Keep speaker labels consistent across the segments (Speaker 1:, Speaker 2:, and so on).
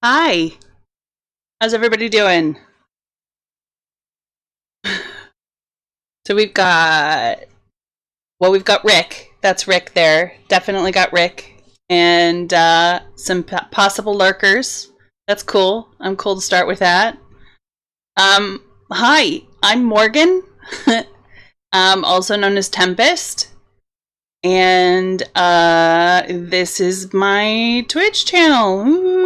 Speaker 1: Hi, how's everybody doing? So we've got Rick. That's Rick there. Definitely got Rick. And some possible lurkers. That's cool. I'm cool to start with that. Hi, I'm Morgan, also known as Tempest. And this is my Twitch channel. Ooh.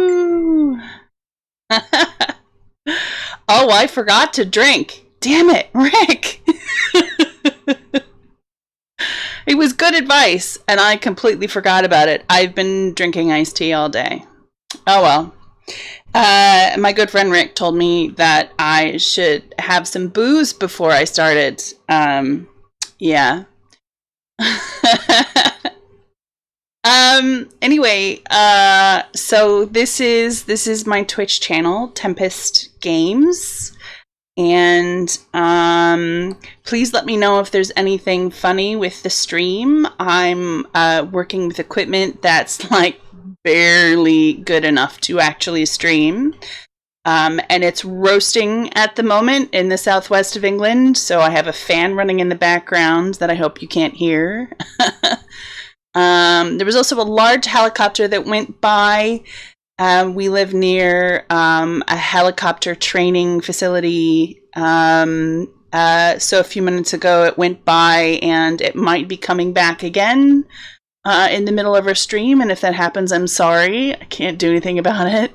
Speaker 1: Oh, I forgot to drink. Damn it, Rick. It was good advice, and I completely forgot about it. I've been drinking iced tea all day. Oh well. My good friend Rick told me that I should have some booze before I started. Yeah. Anyway, so this is my Twitch channel, Tempest Games. And please let me know if there's anything funny with the stream. I'm working with equipment that's like barely good enough to actually stream. And it's roasting at the moment in the southwest of England, so I have a fan running in the background that I hope you can't hear. There was also a large helicopter that went by. We live near a helicopter training facility. So a few minutes ago it went by, and it might be coming back again in the middle of our stream. And if that happens, I'm sorry. I can't do anything about it.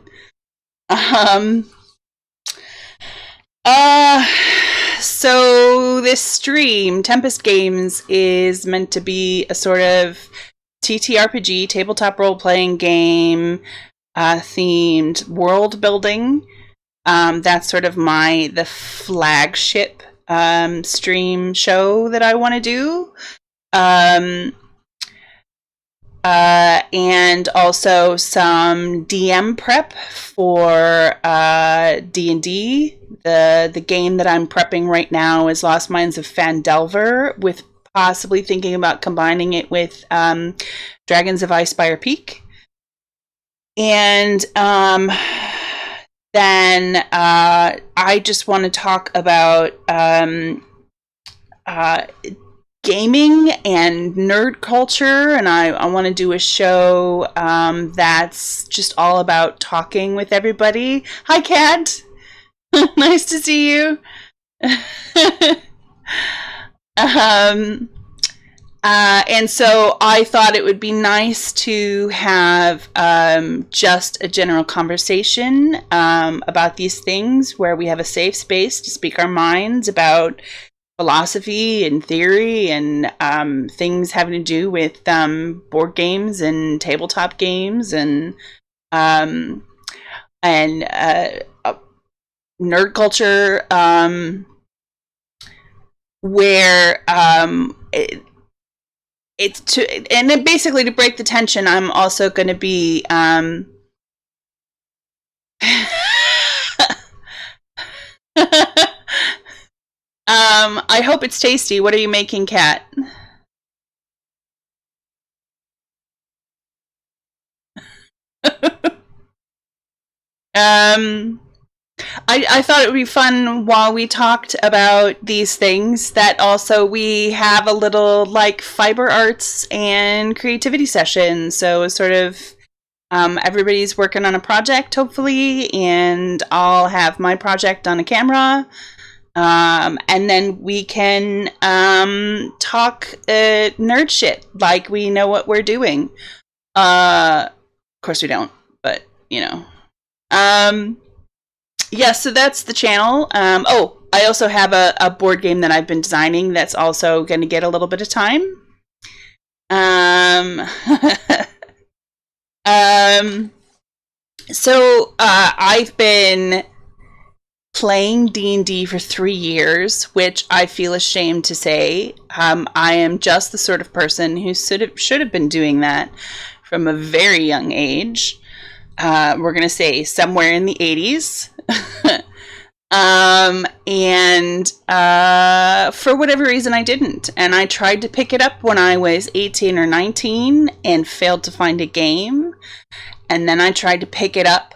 Speaker 1: So this stream, Tempest Games, is meant to be a sort of TTRPG, tabletop role-playing game, themed world building. That's sort of the flagship stream show that I want to do. And also some DM prep for D&D. The game that I'm prepping right now is Lost Mines of Phandelver, with possibly thinking about combining it with Dragons of Icespire Peak. And then I just want to talk about gaming and nerd culture, and I want to do a show that's just all about talking with everybody. Hi, Kat. Nice to see you. And so I thought it would be nice to have just a general conversation about these things, where we have a safe space to speak our minds about philosophy and theory and things having to do with board games and tabletop games and nerd culture, where it's to, and then basically to break the tension, I'm also going to be I hope it's tasty. What are you making, Kat? I thought it would be fun while we talked about these things that also we have a little like fiber arts and creativity session. So sort of everybody's working on a project, hopefully, and I'll have my project on a camera. And then we can talk nerd shit like we know what we're doing. Of course we don't, but you know. Yeah, so that's the channel. Oh, I also have a board game that I've been designing that's also going to get a little bit of time. So I've been playing D&D for 3 years, which I feel ashamed to say. I am just the sort of person who should have been doing that from a very young age. We're going to say somewhere in the 80s. And for whatever reason I didn't. And I tried to pick it up when I was 18 or 19 and failed to find a game. And then I tried to pick it up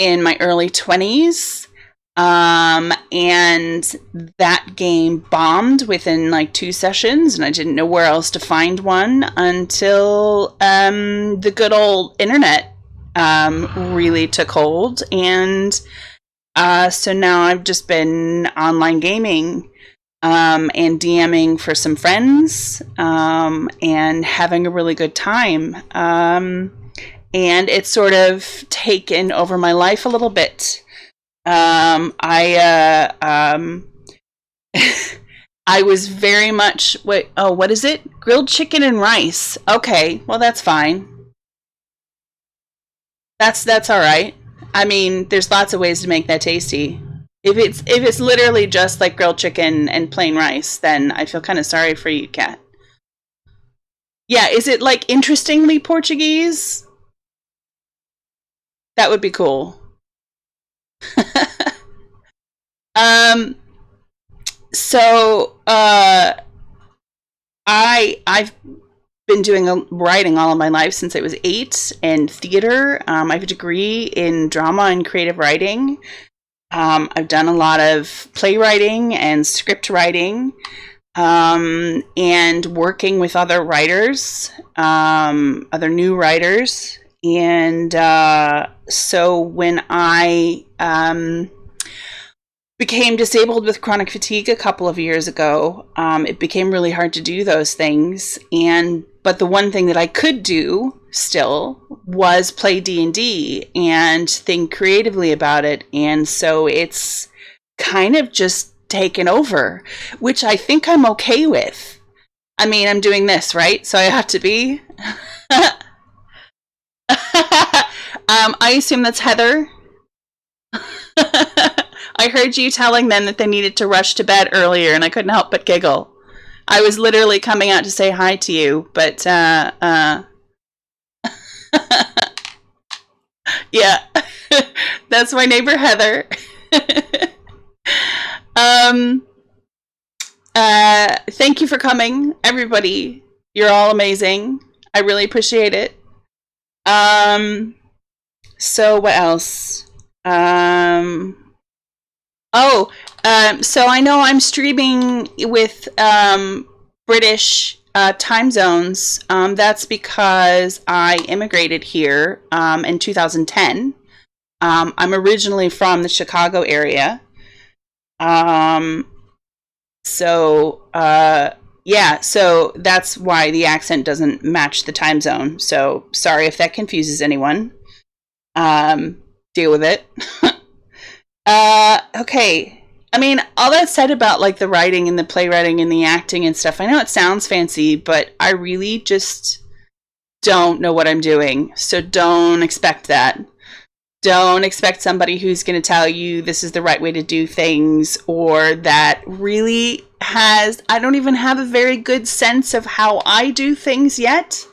Speaker 1: in my early 20s. And that game bombed within like 2 sessions, and I didn't know where else to find one until the good old internet really took hold. And so now I've just been online gaming and DMing for some friends and having a really good time. And it's sort of taken over my life a little bit. I was very much what is it? Grilled chicken and rice. Okay, well that's fine. That's all right. I mean, there's lots of ways to make that tasty. If it's literally just like grilled chicken and plain rice, then I feel kind of sorry for you, Kat. Yeah, is it like interestingly Portuguese? That would be cool. So I've been doing writing all of my life since I was 8, and theater. I have a degree in drama and creative writing. I've done a lot of playwriting and script writing, and working with other writers, other new writers. And so when I became disabled with chronic fatigue a couple of years ago, it became really hard to do those things. But the one thing that I could do still was play D&D and think creatively about it. And so it's kind of just taken over, which I think I'm okay with. I mean, I'm doing this, right? So I have to be. I assume that's Heather. I heard you telling them that they needed to rush to bed earlier, and I couldn't help but giggle. I was literally coming out to say hi to you, but yeah, that's my neighbor Heather. Thank you for coming, everybody. You're all amazing. I really appreciate it. So what else? So I know I'm streaming with British time zones. That's because I immigrated here in 2010. I'm originally from the Chicago area. So that's why the accent doesn't match the time zone. So sorry if that confuses anyone. Deal with it. Okay. I mean, all that said about like the writing and the playwriting and the acting and stuff, I know it sounds fancy, but I really just don't know what I'm doing. So don't expect that. Don't expect somebody who's going to tell you this is the right way to do things, or that really I don't even have a very good sense of how I do things yet.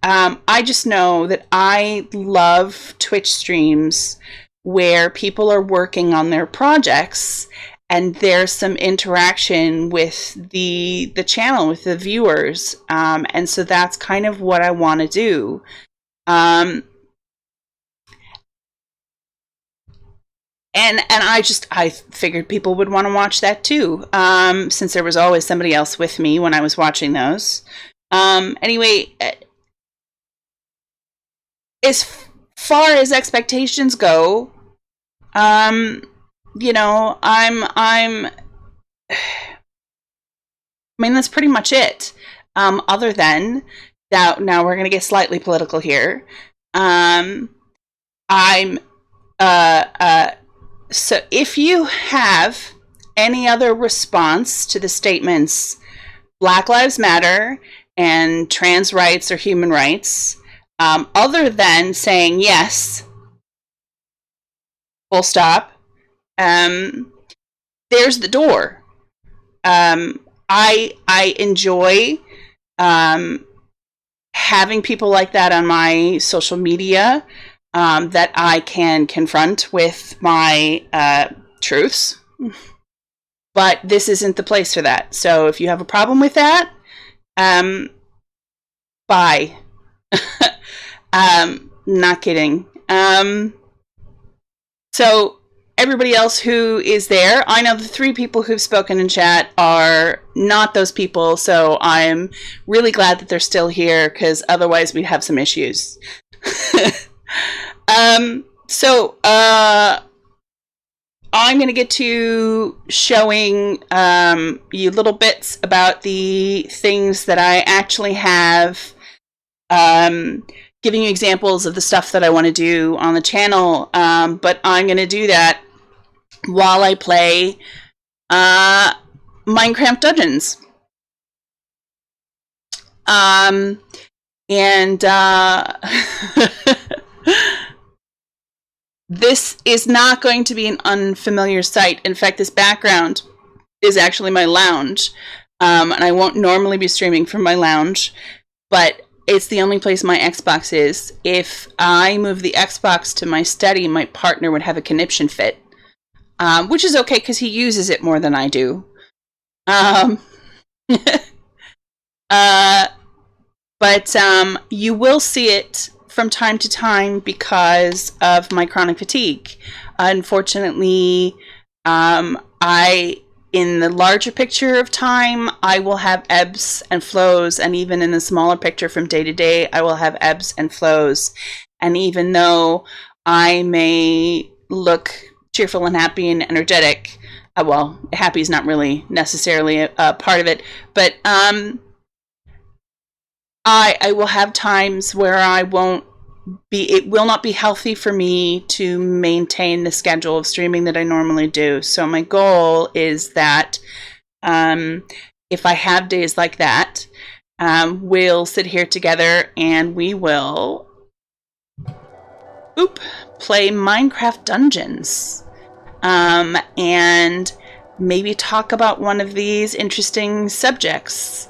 Speaker 1: I just know that I love Twitch streams where people are working on their projects and there's some interaction with the channel, with the viewers. And so that's kind of what I want to do. And I figured people would want to watch that too, since there was always somebody else with me when I was watching those. Anyway, as far as expectations go, you know, I mean, that's pretty much it. Other than that, now we're going to get slightly political here. So if you have any other response to the statements Black Lives Matter and trans rights or human rights, other than saying yes, full stop, there's the door. I enjoy having people like that on my social media, that I can confront with my truths. But this isn't the place for that. So if you have a problem with that, bye. Not kidding. So everybody else who is there, I know the 3 people who've spoken in chat are not those people, so I'm really glad that they're still here, because otherwise we'd have some issues. So I'm going to get to showing you little bits about the things that I actually have, giving you examples of the stuff that I want to do on the channel, but I'm going to do that while I play Minecraft Dungeons. And this is not going to be an unfamiliar sight. In fact, this background is actually my lounge. And I won't normally be streaming from my lounge, but it's the only place my Xbox is. If I move the Xbox to my study, my partner would have a conniption fit, which is okay because he uses it more than I do. But you will see it from time to time because of my chronic fatigue. Unfortunately, in the larger picture of time, I will have ebbs and flows, and even in the smaller picture from day to day, I will have ebbs and flows. And even though I may look cheerful and happy and energetic, well, happy is not really necessarily a part of it, but I will have times where it will not be healthy for me to maintain the schedule of streaming that I normally do. So my goal is that if I have days like that, we'll sit here together and we will play Minecraft Dungeons. And maybe talk about one of these interesting subjects.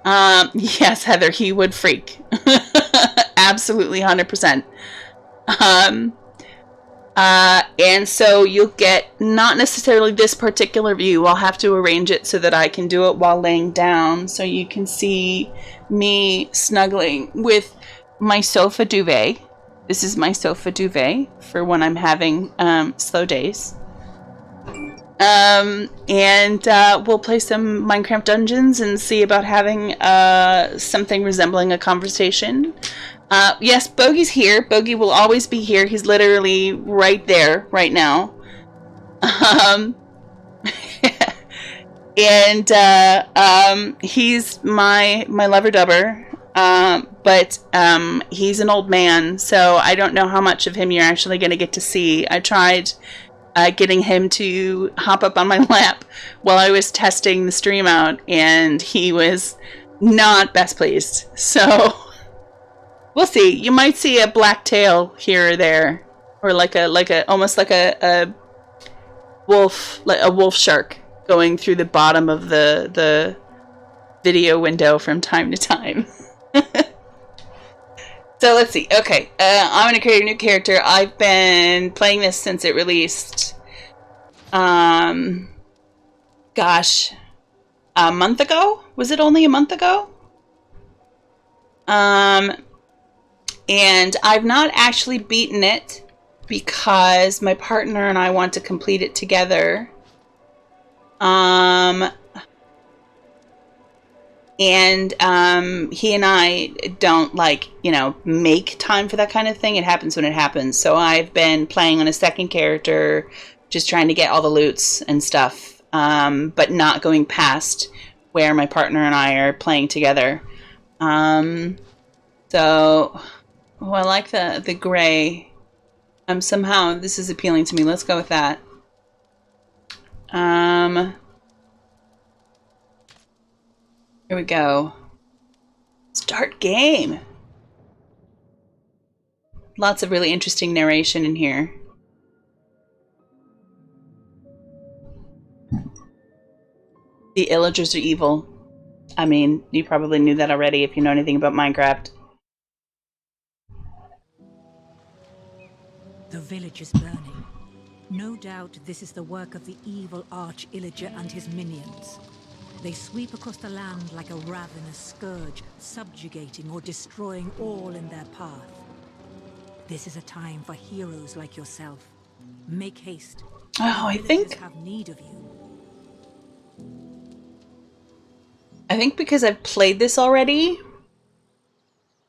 Speaker 1: Yes, Heather, he would freak. Absolutely, 100%. And so you'll get not necessarily this particular view. I'll have to arrange it so that I can do it while laying down, so you can see me snuggling with my sofa duvet. This is my sofa duvet for when I'm having slow days. And we'll play some Minecraft Dungeons and see about having something resembling a conversation. Yes, Bogey's here. Bogey will always be here. He's literally right there right now. And he's my lover-dubber. But he's an old man, so I don't know how much of him you're actually going to get to see. I tried getting him to hop up on my lap while I was testing the stream out, and he was not best pleased. So we'll see. You might see a black tail here or there, or almost like a wolf shark going through the bottom of the video window from time to time. So let's see. Okay, I'm gonna create a new character. I've been playing this since it released. Gosh, a month ago? Was it only a month ago? And I've not actually beaten it because my partner and I want to complete it together. And he and I don't make time for that kind of thing. It happens when it happens. So I've been playing on a second character, just trying to get all the loots and stuff, but not going past where my partner and I are playing together. I like the gray. Somehow this is appealing to me. Let's go with that. Here we go. Start game. Lots of really interesting narration in here. The illagers are evil. I mean, you probably knew that already if you know anything about Minecraft.
Speaker 2: The village is burning. No doubt this is the work of the evil arch-illager and his minions. They sweep across the land like a ravenous scourge, subjugating or destroying all in their path. This is a time for heroes like yourself. Make haste.
Speaker 1: Oh, I
Speaker 2: The
Speaker 1: think
Speaker 2: villagers have need of you.
Speaker 1: because I've played this already,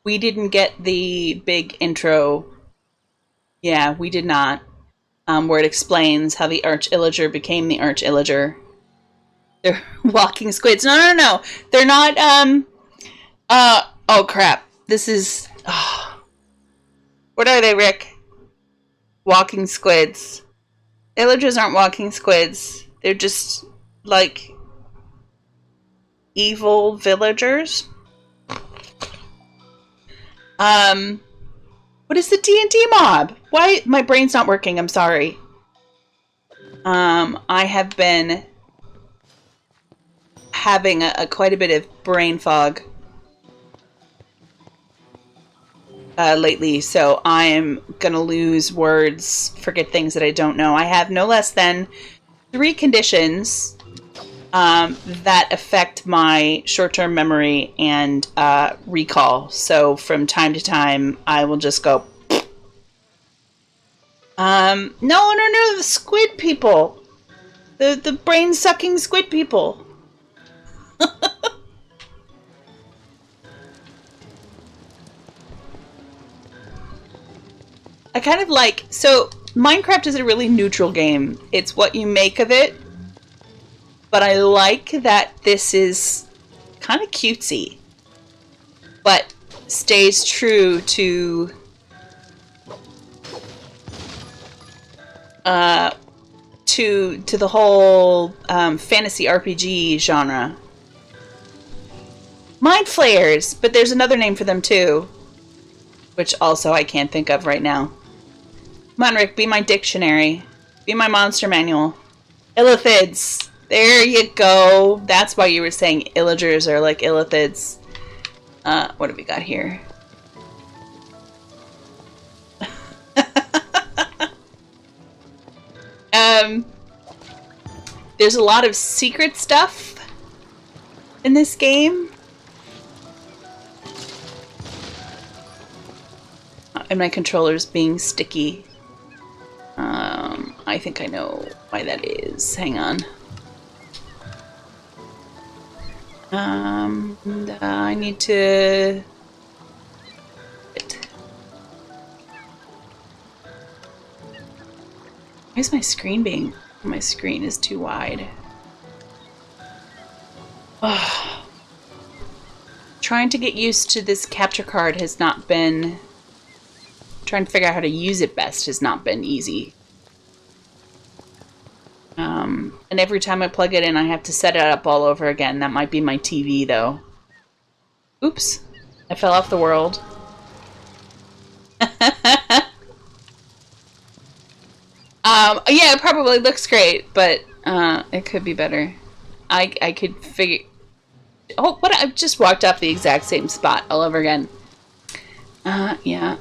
Speaker 1: we didn't get the big intro. Yeah, we did not. Where it explains how the Arch-Illager became the Arch-Illager. They're walking squids. No. They're not, oh crap. This is, what are they, Rick? Walking squids. Illagers aren't walking squids. They're just, like, evil villagers. What is the D&D mob? Why? My brain's not working. I'm sorry. I have been having quite a bit of brain fog lately, so I am gonna lose words, forget things that I don't know. I have no less than 3 conditions that affect my short-term memory and recall. So from time to time, I will just go. No, the squid people, the brain-sucking squid people. I kind of like, so Minecraft is a really neutral game. It's what you make of it. But I like that this is kind of cutesy, but stays true to the whole fantasy RPG genre. Mind flayers, but there's another name for them too, which also I can't think of right now. Come on, Rick, be my dictionary. Be my monster manual. Illithids. There you go. That's why you were saying illagers are like illithids. What have we got here? There's a lot of secret stuff in this game. And my controller's being sticky. I think I know why that is. Hang on. I need to... Why is my screen being... My screen is too wide. Oh. Trying to get used to this capture card has not been... Trying to figure out how to use it best has not been easy. And every time I plug it in, I have to set it up all over again. That might be my TV, though. Oops. I fell off the world. Yeah, it probably looks great, but it could be better. I could figure... Oh, what? I just walked off the exact same spot all over again. Yeah.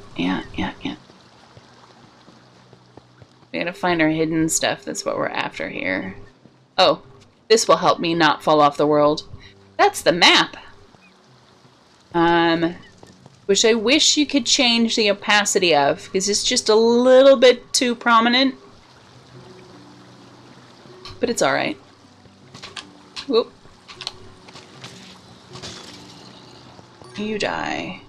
Speaker 1: We gotta find our hidden stuff. That's what we're after here. Oh, this will help me not fall off the world. That's the map. Which I wish you could change the opacity of, because it's just a little bit too prominent. But it's alright. Whoop. You die.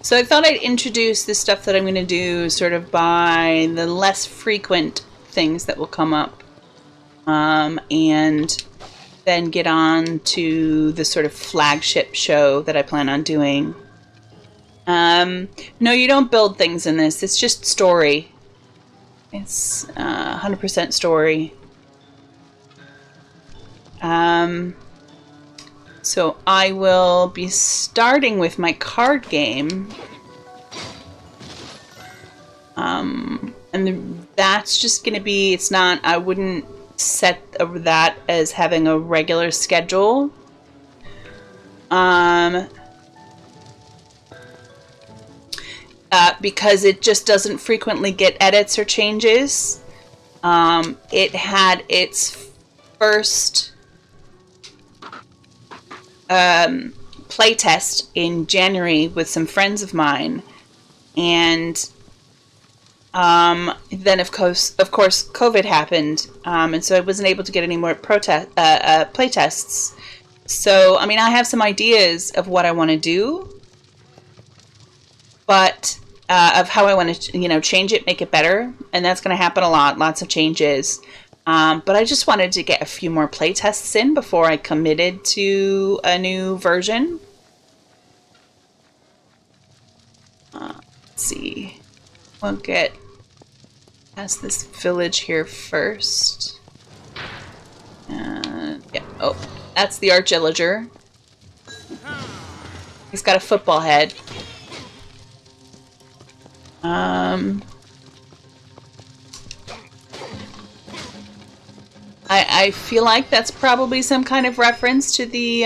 Speaker 1: So I thought I'd introduce the stuff that I'm going to do sort of by the less frequent things that will come up. And then get on to the sort of flagship show that I plan on doing. No, you don't build things in this. It's just story. It's 100% story. So I will be starting with my card game. And that's just going to be, it's not, I wouldn't set that as having a regular schedule. Because it just doesn't frequently get edits or changes. It had its first play test in January with some friends of mine, and then of course COVID happened, and so I wasn't able to get any more play tests. So I mean, I have some ideas of what I want to do, but of how I want to, change it, make it better, and that's going to happen a lot. Lots of changes. But I just wanted to get a few more play tests in before I committed to a new version. Let's see. We'll get past this village here first. Yeah. Oh, that's the Arch-Illager. He's got a football head. I feel like that's probably some kind of reference to the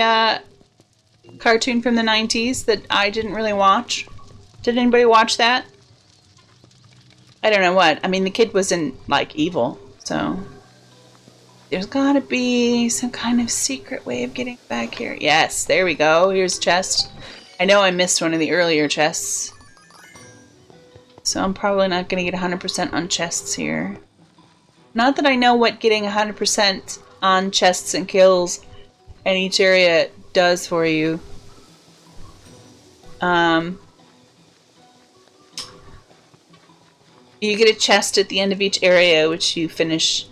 Speaker 1: cartoon from the 90s that I didn't really watch. Did anybody watch that? I don't know what. I mean, the kid wasn't, like, evil, so... There's gotta be some kind of secret way of getting back here. Yes, there we go. Here's a chest. I know I missed one of the earlier chests. So I'm probably not gonna get 100% on chests here. Not that I know what getting 100% on chests and kills in each area does for you. You get a chest at the end of each area, which you finish.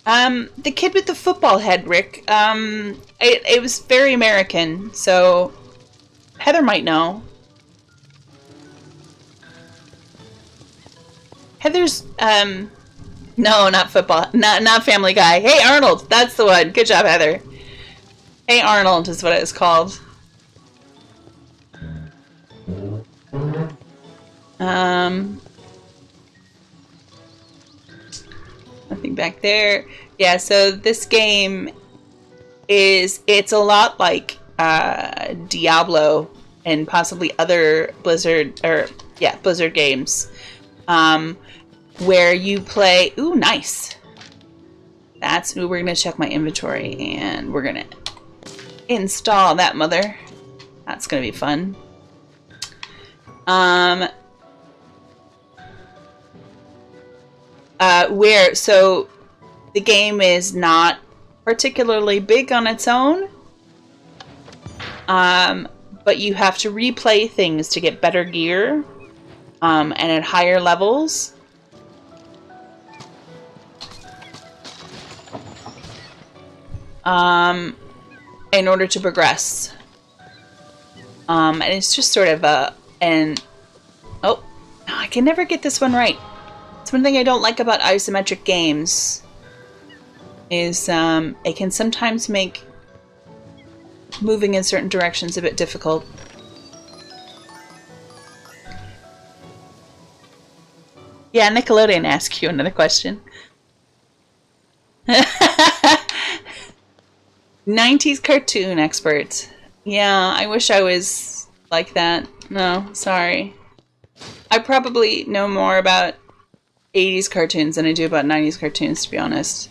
Speaker 1: The kid with the football head, Rick, it was very American, so Heather might know. Heather's, no, not football. Not Family Guy. Hey, Arnold! That's the one. Good job, Heather. Hey, Arnold is what it was called. Nothing back there. Yeah, so this game it's a lot like Diablo and possibly other Blizzard games. Where you play... Ooh, nice. We're going to check my inventory, and we're going to install that mother. That's going to be fun. So the game is not particularly big on its own, but you have to replay things to get better gear, and at higher levels. In order to progress. And it's just sort of oh, no, I can never get this one right. It's one thing I don't like about isometric games is it can sometimes make moving in certain directions a bit difficult. Yeah, Nickelodeon asked you another question. 90s cartoon expert. Yeah, I wish I was like that. No, sorry. I probably know more about 80s cartoons than I do about 90s cartoons, to be honest.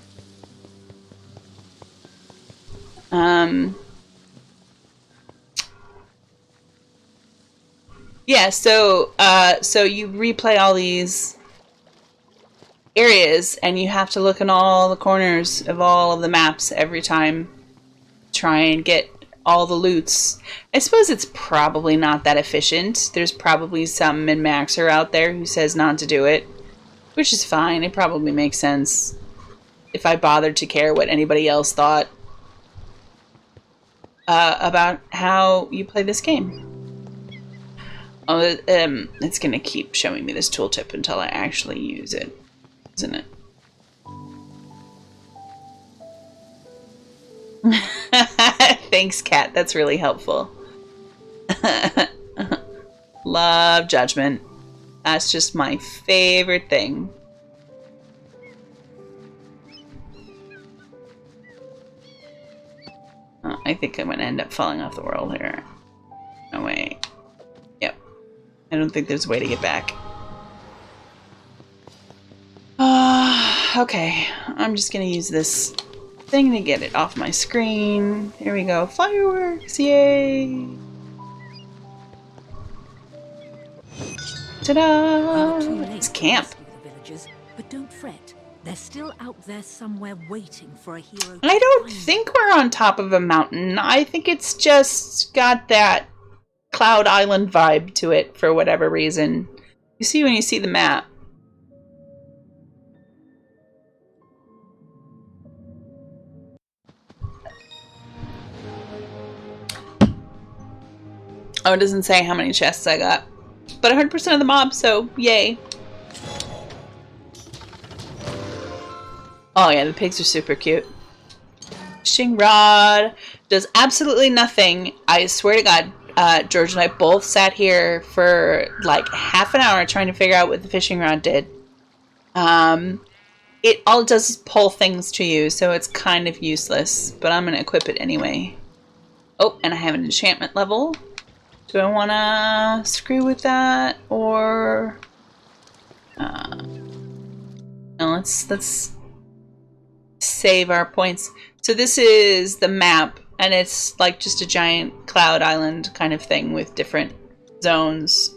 Speaker 1: Yeah, so you replay all these areas, and you have to look in all the corners of all of the maps every time. Try and get all the loots. I suppose it's probably not that efficient. There's probably some min-maxer out there who says not to do it, which is fine. It probably makes sense if I bothered to care what anybody else thought about how you play this game. Oh, it's gonna keep showing me this tooltip until I actually use it, isn't it? Thanks, Kat. That's really helpful. Love judgment. That's just my favorite thing. Oh, I think I'm going to end up falling off the world here. No way. Yep. I don't think there's a way to get back. Okay. I'm just going to use this thing to get it off my screen. Here we go. Fireworks! Yay! Ta-da! It's camp.
Speaker 2: The villagers, but don't fret. They're still out there somewhere waiting for a hero.
Speaker 1: I don't think we're on top of a mountain. I think it's just got that Cloud Island vibe to it for whatever reason. You see when you see the map. Oh, it doesn't say how many chests I got. But 100% of the mob, so yay. Oh yeah, the pigs are super cute. Fishing rod does absolutely nothing. I swear to God, George and I both sat here for like half an hour trying to figure out what the fishing rod did. It all does is pull things to you, so it's kind of useless. But I'm going to equip it anyway. Oh, and I have an enchantment level. Do I want to screw with that, or no? Let's save our points. So this is the map, and it's like just a giant cloud island kind of thing with different zones.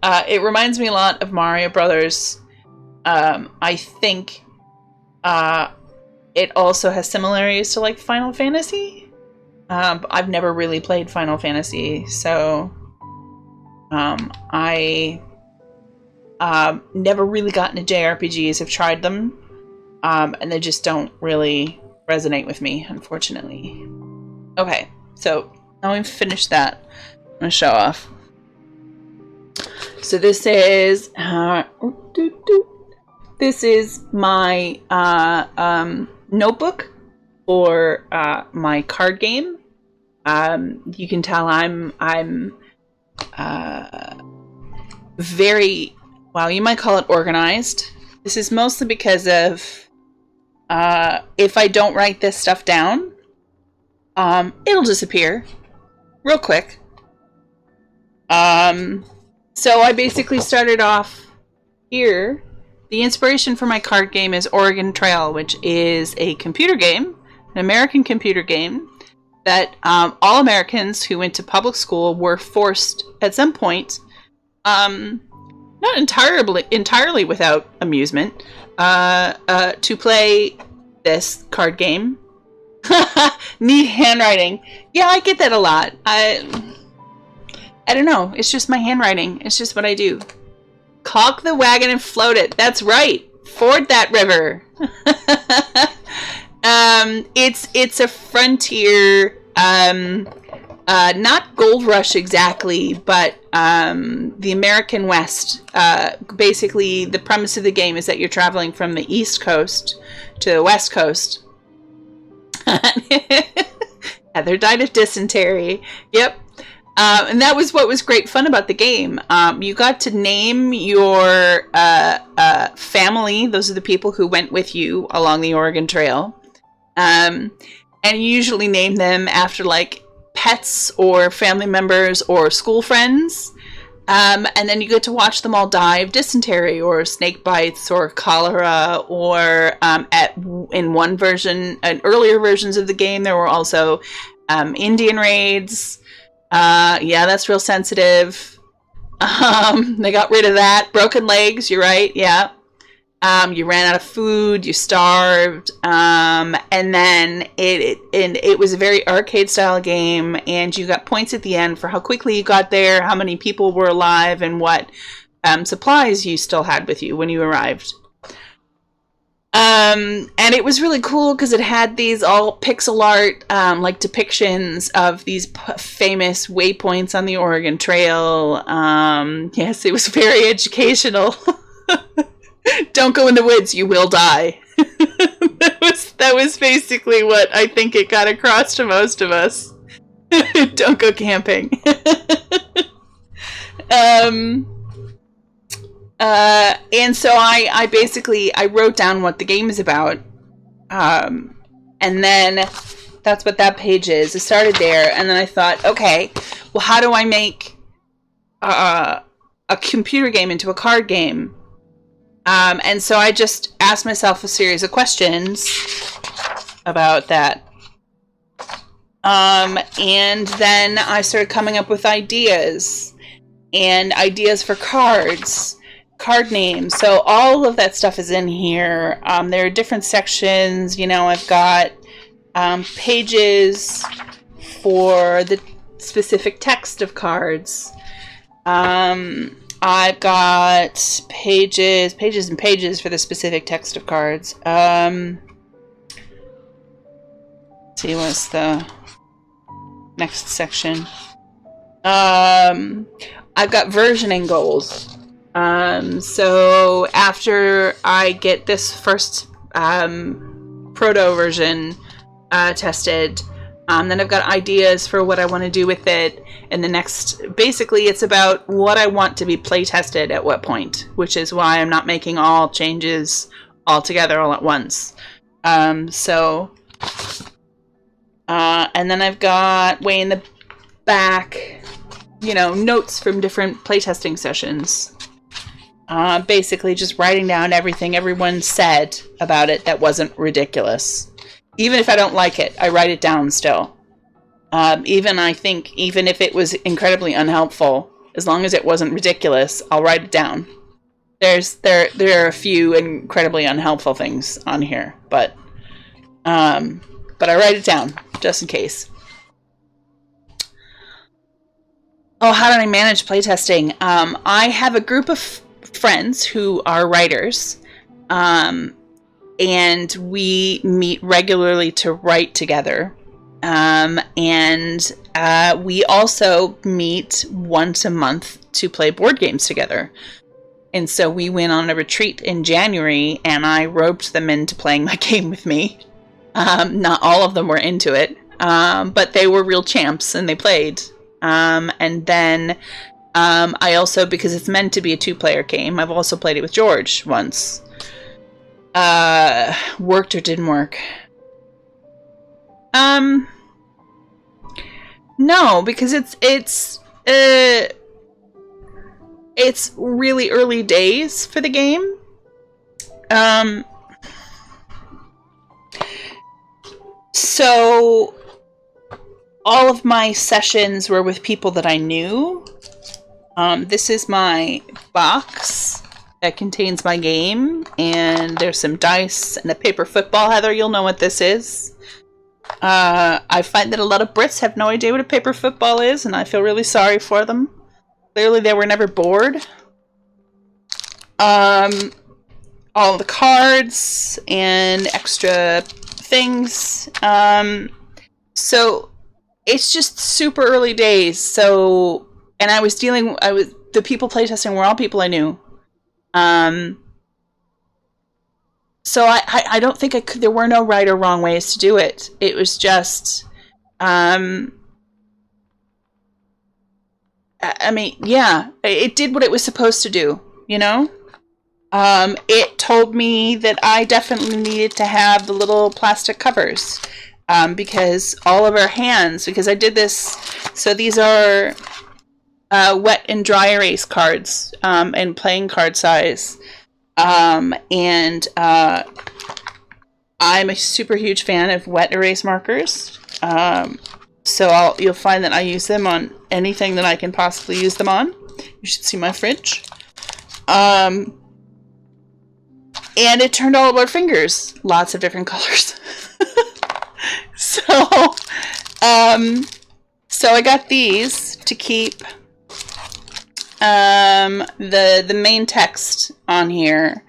Speaker 1: It reminds me a lot of Mario Brothers. I think it also has similarities to like Final Fantasy. I've never really played Final Fantasy, so I never really got into JRPGs. I've tried them, and they just don't really resonate with me, unfortunately. Okay, so now we've finished that. I'm gonna show off. So this is my notebook for my card game. You can tell I'm very, well, you might call it organized. This is mostly because of if I don't write this stuff down, it'll disappear real quick. So I basically started off here. The inspiration for my card game is Oregon Trail, which is a computer game, an American computer game that all Americans who went to public school were forced at some point, not entirely without amusement, to play this card game. Neat handwriting. Yeah, I get that a lot. I don't know. It's just my handwriting. It's just what I do. Caulk the wagon and float it. That's right. Ford that river. It's a frontier, not gold rush exactly, but the American West. Basically, the premise of the game is that you're traveling from the East Coast to the West Coast. Heather died of dysentery. Yep. And that was what was great fun about the game. You got to name your family. Those are the people who went with you along the Oregon Trail. And you usually name them after like pets or family members or school friends. And then you get to watch them all die of dysentery or snake bites or cholera, or in one version, in earlier versions of the game, there were also Indian raids. Yeah, that's real sensitive. They got rid of that. Broken legs, you're right, yeah. You ran out of food, you starved, and then it was a very arcade style game, and you got points at the end for how quickly you got there, how many people were alive, and what supplies you still had with you when you arrived. And it was really cool because it had these all pixel art, like depictions of these famous waypoints on the Oregon Trail. Yes, it was very educational. Don't go in the woods, you will die. That was basically what I think it got across to most of us. Don't go camping. And so I basically wrote down what the game is about, and then that's what that page is. It started there, and then I thought, okay, well, how do I make a computer game into a card game? And so I just asked myself a series of questions about that. And then I started coming up with ideas and ideas for cards, card names. So all of that stuff is in here. There are different sections. You know, I've got pages for the specific text of cards. I've got pages and pages for the specific text of cards. Let's see, what's the next section? I've got versioning goals. So after I get this first proto version tested, then I've got ideas for what I want to do with it. And the next, basically, it's about what I want to be play tested at what point, which is why I'm not making all changes all together all at once. And then I've got way in the back, you know, notes from different playtesting sessions. Basically just writing down everything everyone said about it that wasn't ridiculous. Even if I don't like it, I write it down still. Even if it was incredibly unhelpful, as long as it wasn't ridiculous, I'll write it down. There are a few incredibly unhelpful things on here, but I write it down just in case. Oh, how did I manage playtesting? I have a group of friends who are writers, and we meet regularly to write together. And we also meet once a month to play board games together. And so we went on a retreat in January, and I roped them into playing my game with me. Not all of them were into it, but they were real champs, and they played. And then I also, because it's meant to be a two-player game, I've also played it with George once. Worked or didn't work? No, because it's really early days for the game. So all of my sessions were with people that I knew. This is my box that contains my game, and there's some dice and a paper football. Heather, you'll know what this is. I find that a lot of Brits have no idea what a paper football is, and I feel really sorry for them. Clearly they were never bored. All the cards and extra things. So it's just super early days. So, and the people playtesting were all people I knew. So I don't think there were no right or wrong ways to do it. It was just, it did what it was supposed to do, you know? It told me that I definitely needed to have the little plastic covers, because all of our hands, because I did this, so these are wet and dry erase cards, and playing card size. I'm a super huge fan of wet erase markers. So you'll find that I use them on anything that I can possibly use them on. You should see my fridge. And it turned all of our fingers lots of different colors. So I got these to keep the main text on here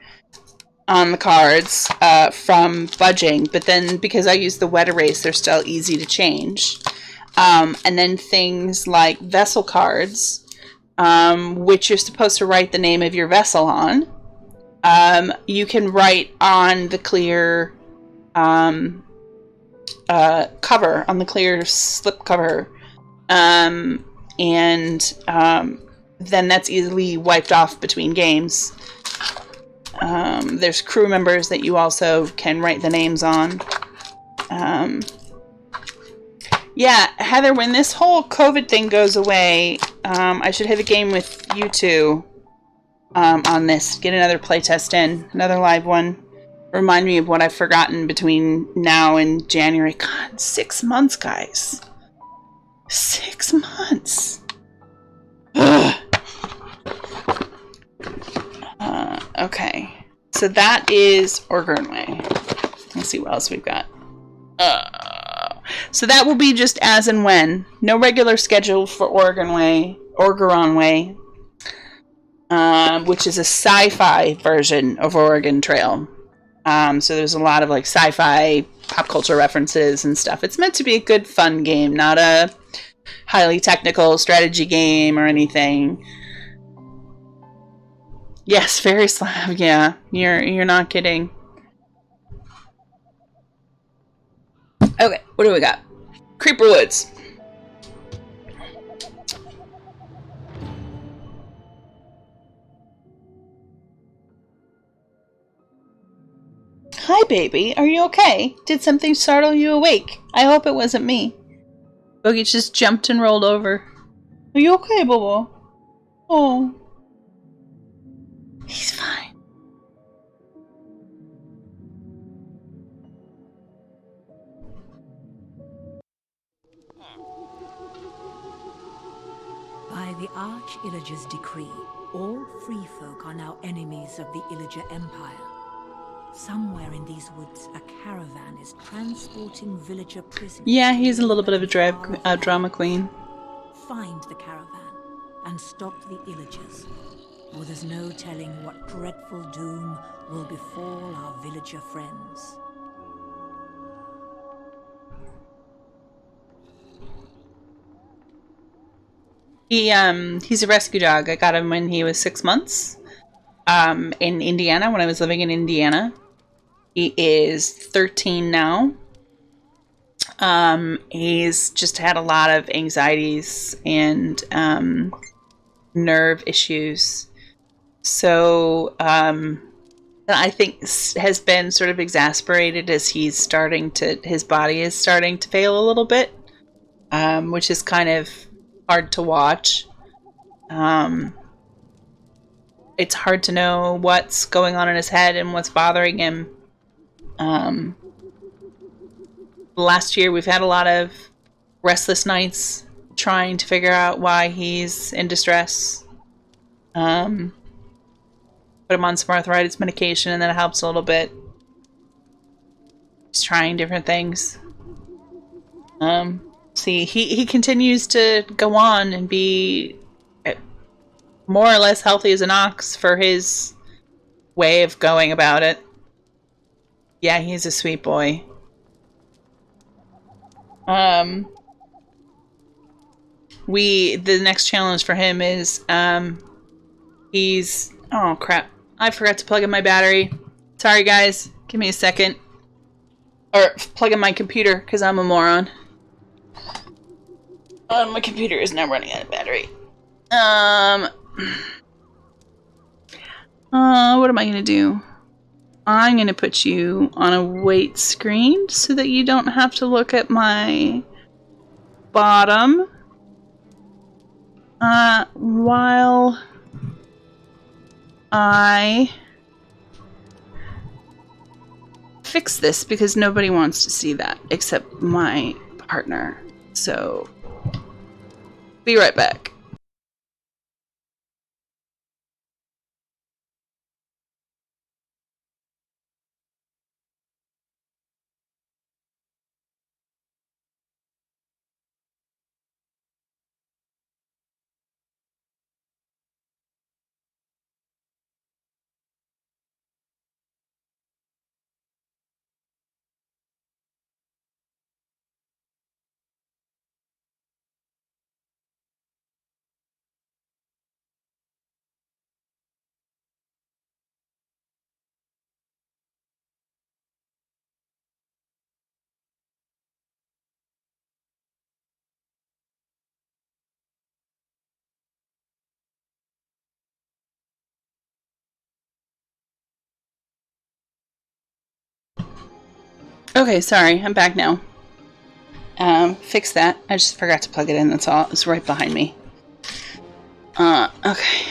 Speaker 1: on the cards from budging, but then because I use the wet erase, they're still easy to change. And then things like vessel cards, which you're supposed to write the name of your vessel on. You can write on the clear cover, on the clear slip cover, then that's easily wiped off between games. There's crew members that you also can write the names on. Yeah, Heather, when this whole COVID thing goes away, I should have a game with you two on this. Get another playtest in, another live one. remind me of what I've forgotten between now and January. God, 6 months, guys. 6 months. Okay. So that is Orgernway. Let's see what else we've got. So that will be just as and when. No regular schedule for Orgernway, which is a sci-fi version of Oregon Trail. So there's a lot of like sci-fi pop culture references and stuff. It's meant to be a good fun game, not a highly technical strategy game or anything. Yes, very slab. Yeah, you're not kidding. Okay, what do we got? Creeper Woods. Hi, baby. Are you okay? Did something startle you awake? I hope it wasn't me. Boogie just jumped and rolled over. Are you okay, Bobo? Oh. He's fine.
Speaker 2: By the Arch-Illager's decree, all free folk are now enemies of the Illager Empire. Somewhere in these woods, a caravan is transporting villager prisoners.
Speaker 1: Yeah, he's a little bit of a drama queen.
Speaker 2: Find the caravan and stop the Illagers, or there's no telling what dreadful doom will befall our villager friends.
Speaker 1: He's a rescue dog. I got him when he was 6 months. In Indiana, when I was living in Indiana. He is 13 now. He's just had a lot of anxieties and nerve issues. So I think has been sort of exasperated as his body is starting to fail a little bit, which is kind of hard to watch. It's hard to know what's going on in his head and what's bothering him. Last year we've had a lot of restless nights trying to figure out why he's in distress. Put him on some arthritis medication and that helps a little bit. He's trying different things. See, he continues to go on and be more or less healthy as an ox for his way of going about it. Yeah, he's a sweet boy. The next challenge for him is, oh crap, I forgot to plug in my battery. Sorry guys, give me a second. Or plug in my computer, because I'm a moron. My computer is now running out of battery. What am I gonna do? I'm gonna put you on a wait screen so that you don't have to look at my bottom while I fix this, because nobody wants to see that except my partner. So, be right back. Okay, sorry, I'm back now. Fix that. I just forgot to plug it in, that's all. It's right behind me. Okay.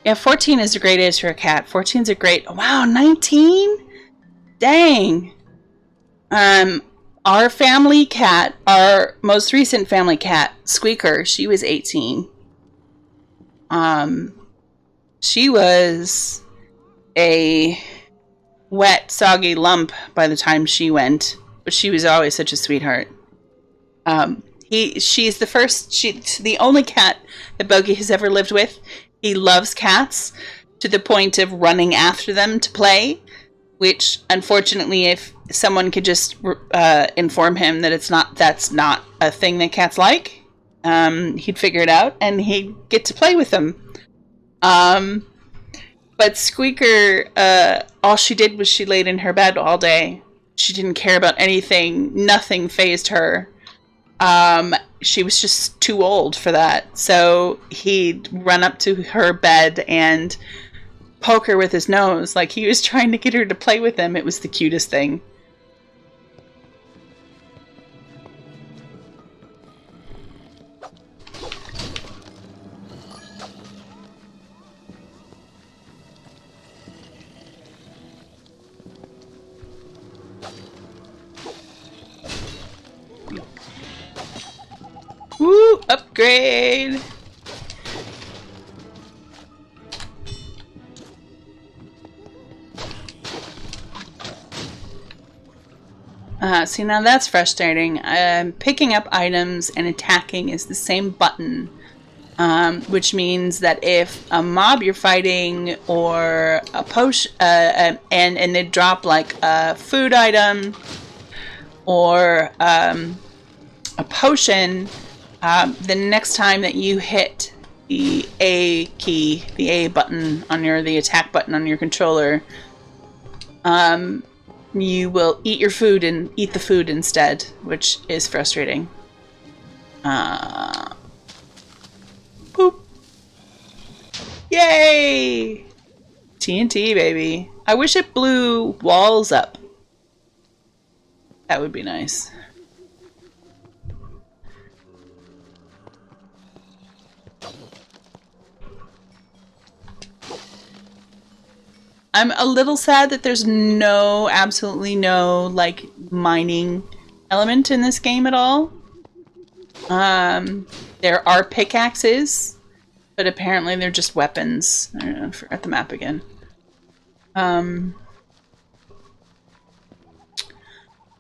Speaker 1: Yeah, 14 is a great age for a cat. 14 is a great... Wow, 19? Dang. Our family cat, our most recent family cat, Squeaker, she was 18. She was a wet, soggy lump by the time she went, but she was always such a sweetheart. She's the only cat that Bogey has ever lived with. He loves cats to the point of running after them to play, which, unfortunately, if someone could just inform him that that's not a thing that cats like, he'd figure it out and he'd get to play with them. But Squeaker, all she did was she laid in her bed all day. She didn't care about anything. Nothing fazed her. She was just too old for that. So he'd run up to her bed and poke her with his nose like he was trying to get her to play with him. It was the cutest thing. Woo! Upgrade! See, now that's frustrating. Picking up items and attacking is the same button, which means that if a mob you're fighting or a potion, and they drop like a food item or a potion, the next time that you hit the A key, the A button on the attack button on your controller, you will eat your food and eat the food instead, which is frustrating. Boop. Yay! TNT, baby. I wish it blew walls up. That would be nice. I'm a little sad that there's absolutely no, like, mining element in this game at all. There are pickaxes, but apparently they're just weapons. I don't know, I forgot the map again.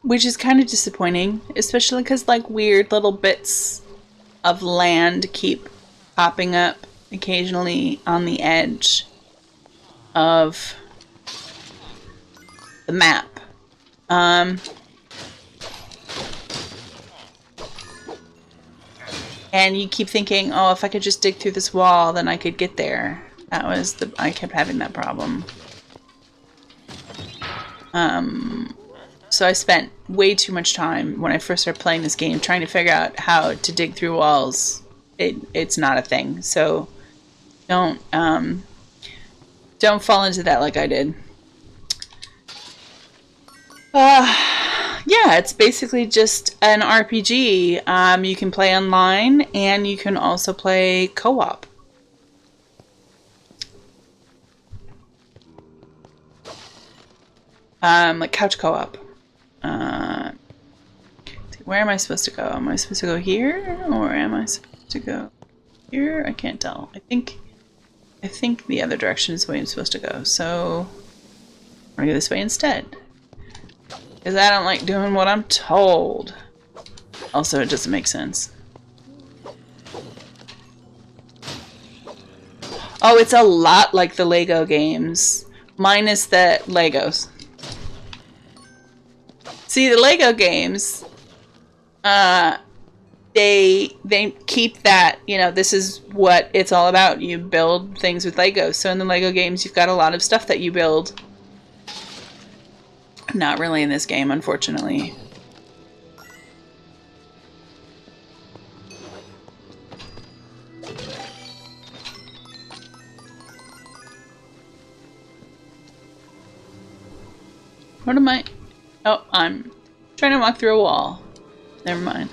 Speaker 1: Which is kind of disappointing, especially because, like, weird little bits of land keep popping up occasionally on the edge of the map. And you keep thinking, oh, if I could just dig through this wall, then I could get there. I kept having that problem. So I spent way too much time when I first started playing this game trying to figure out how to dig through walls. It's not a thing. So don't fall into that like I did. Yeah, it's basically just an RPG. You can play online, and you can also play co-op. Like couch co-op. Where am I supposed to go? Am I supposed to go here, or am I supposed to go here? I can't tell. I think the other direction is the way I'm supposed to go. So I'm gonna go this way instead. Because I don't like doing what I'm told. Also, it doesn't make sense. Oh, it's a lot like the Lego games. Minus the Legos. See, the Lego games, they keep that, you know, this is what it's all about. You build things with Legos. So in the Lego games, you've got a lot of stuff that you build. Not really in this game, unfortunately. What am I? Oh, I'm trying to walk through a wall. Never mind.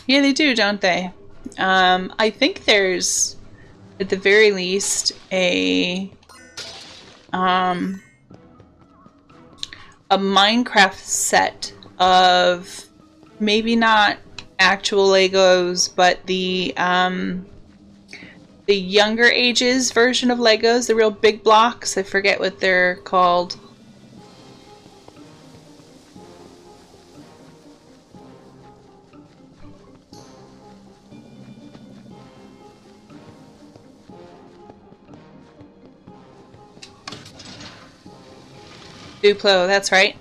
Speaker 1: Yeah, they do, don't they? I think there's, at the very least, a Minecraft set of maybe not actual Legos, but the younger ages version of Legos, the real big blocks. I forget what they're called. Duplo, that's right.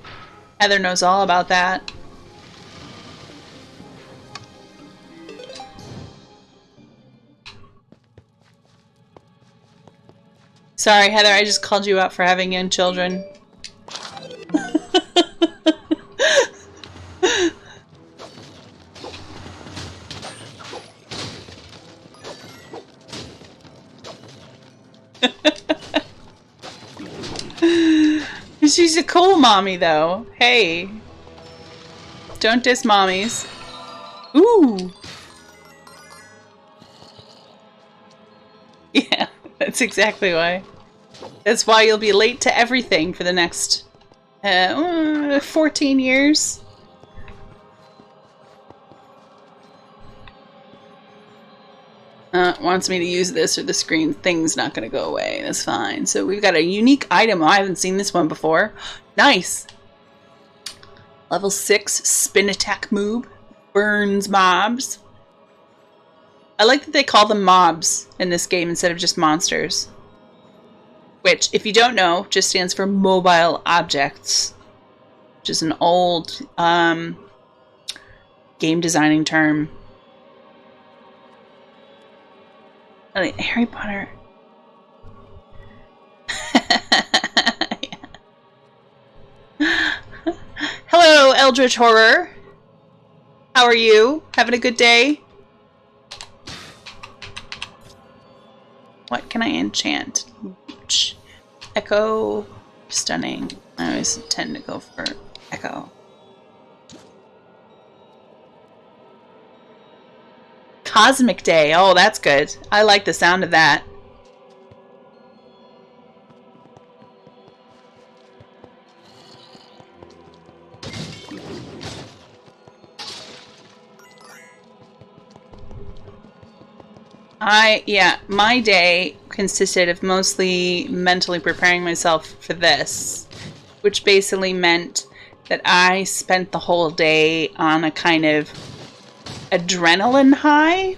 Speaker 1: Heather knows all about that. Sorry, Heather, I just called you out for having young children. She's a cool mommy, though. Hey. Don't diss mommies. Ooh. Yeah, that's exactly why. That's why you'll be late to everything for the next 14 years. Wants me to use this or the screen thing's not going to go away. That's fine. So we've got a unique item. Oh, I haven't seen this one before. Nice. Level 6 spin attack move. Burns mobs. I like that they call them mobs in this game instead of just monsters. Which, if you don't know, just stands for mobile objects. Which is an old game designing term. Harry Potter. Hello, Eldritch Horror. How are you? Having a good day? What can I enchant? Echo. Stunning. I always tend to go for Echo. Cosmic Day. Oh, that's good. I like the sound of that. Yeah, my day consisted of mostly mentally preparing myself for this, which basically meant that I spent the whole day on a kind of adrenaline high.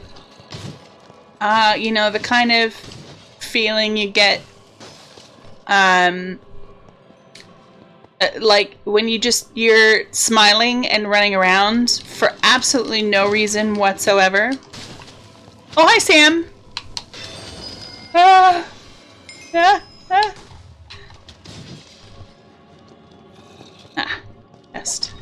Speaker 1: You know, the kind of feeling you get like when you're smiling and running around for absolutely no reason whatsoever. Oh, hi, Sam. Ah. Best.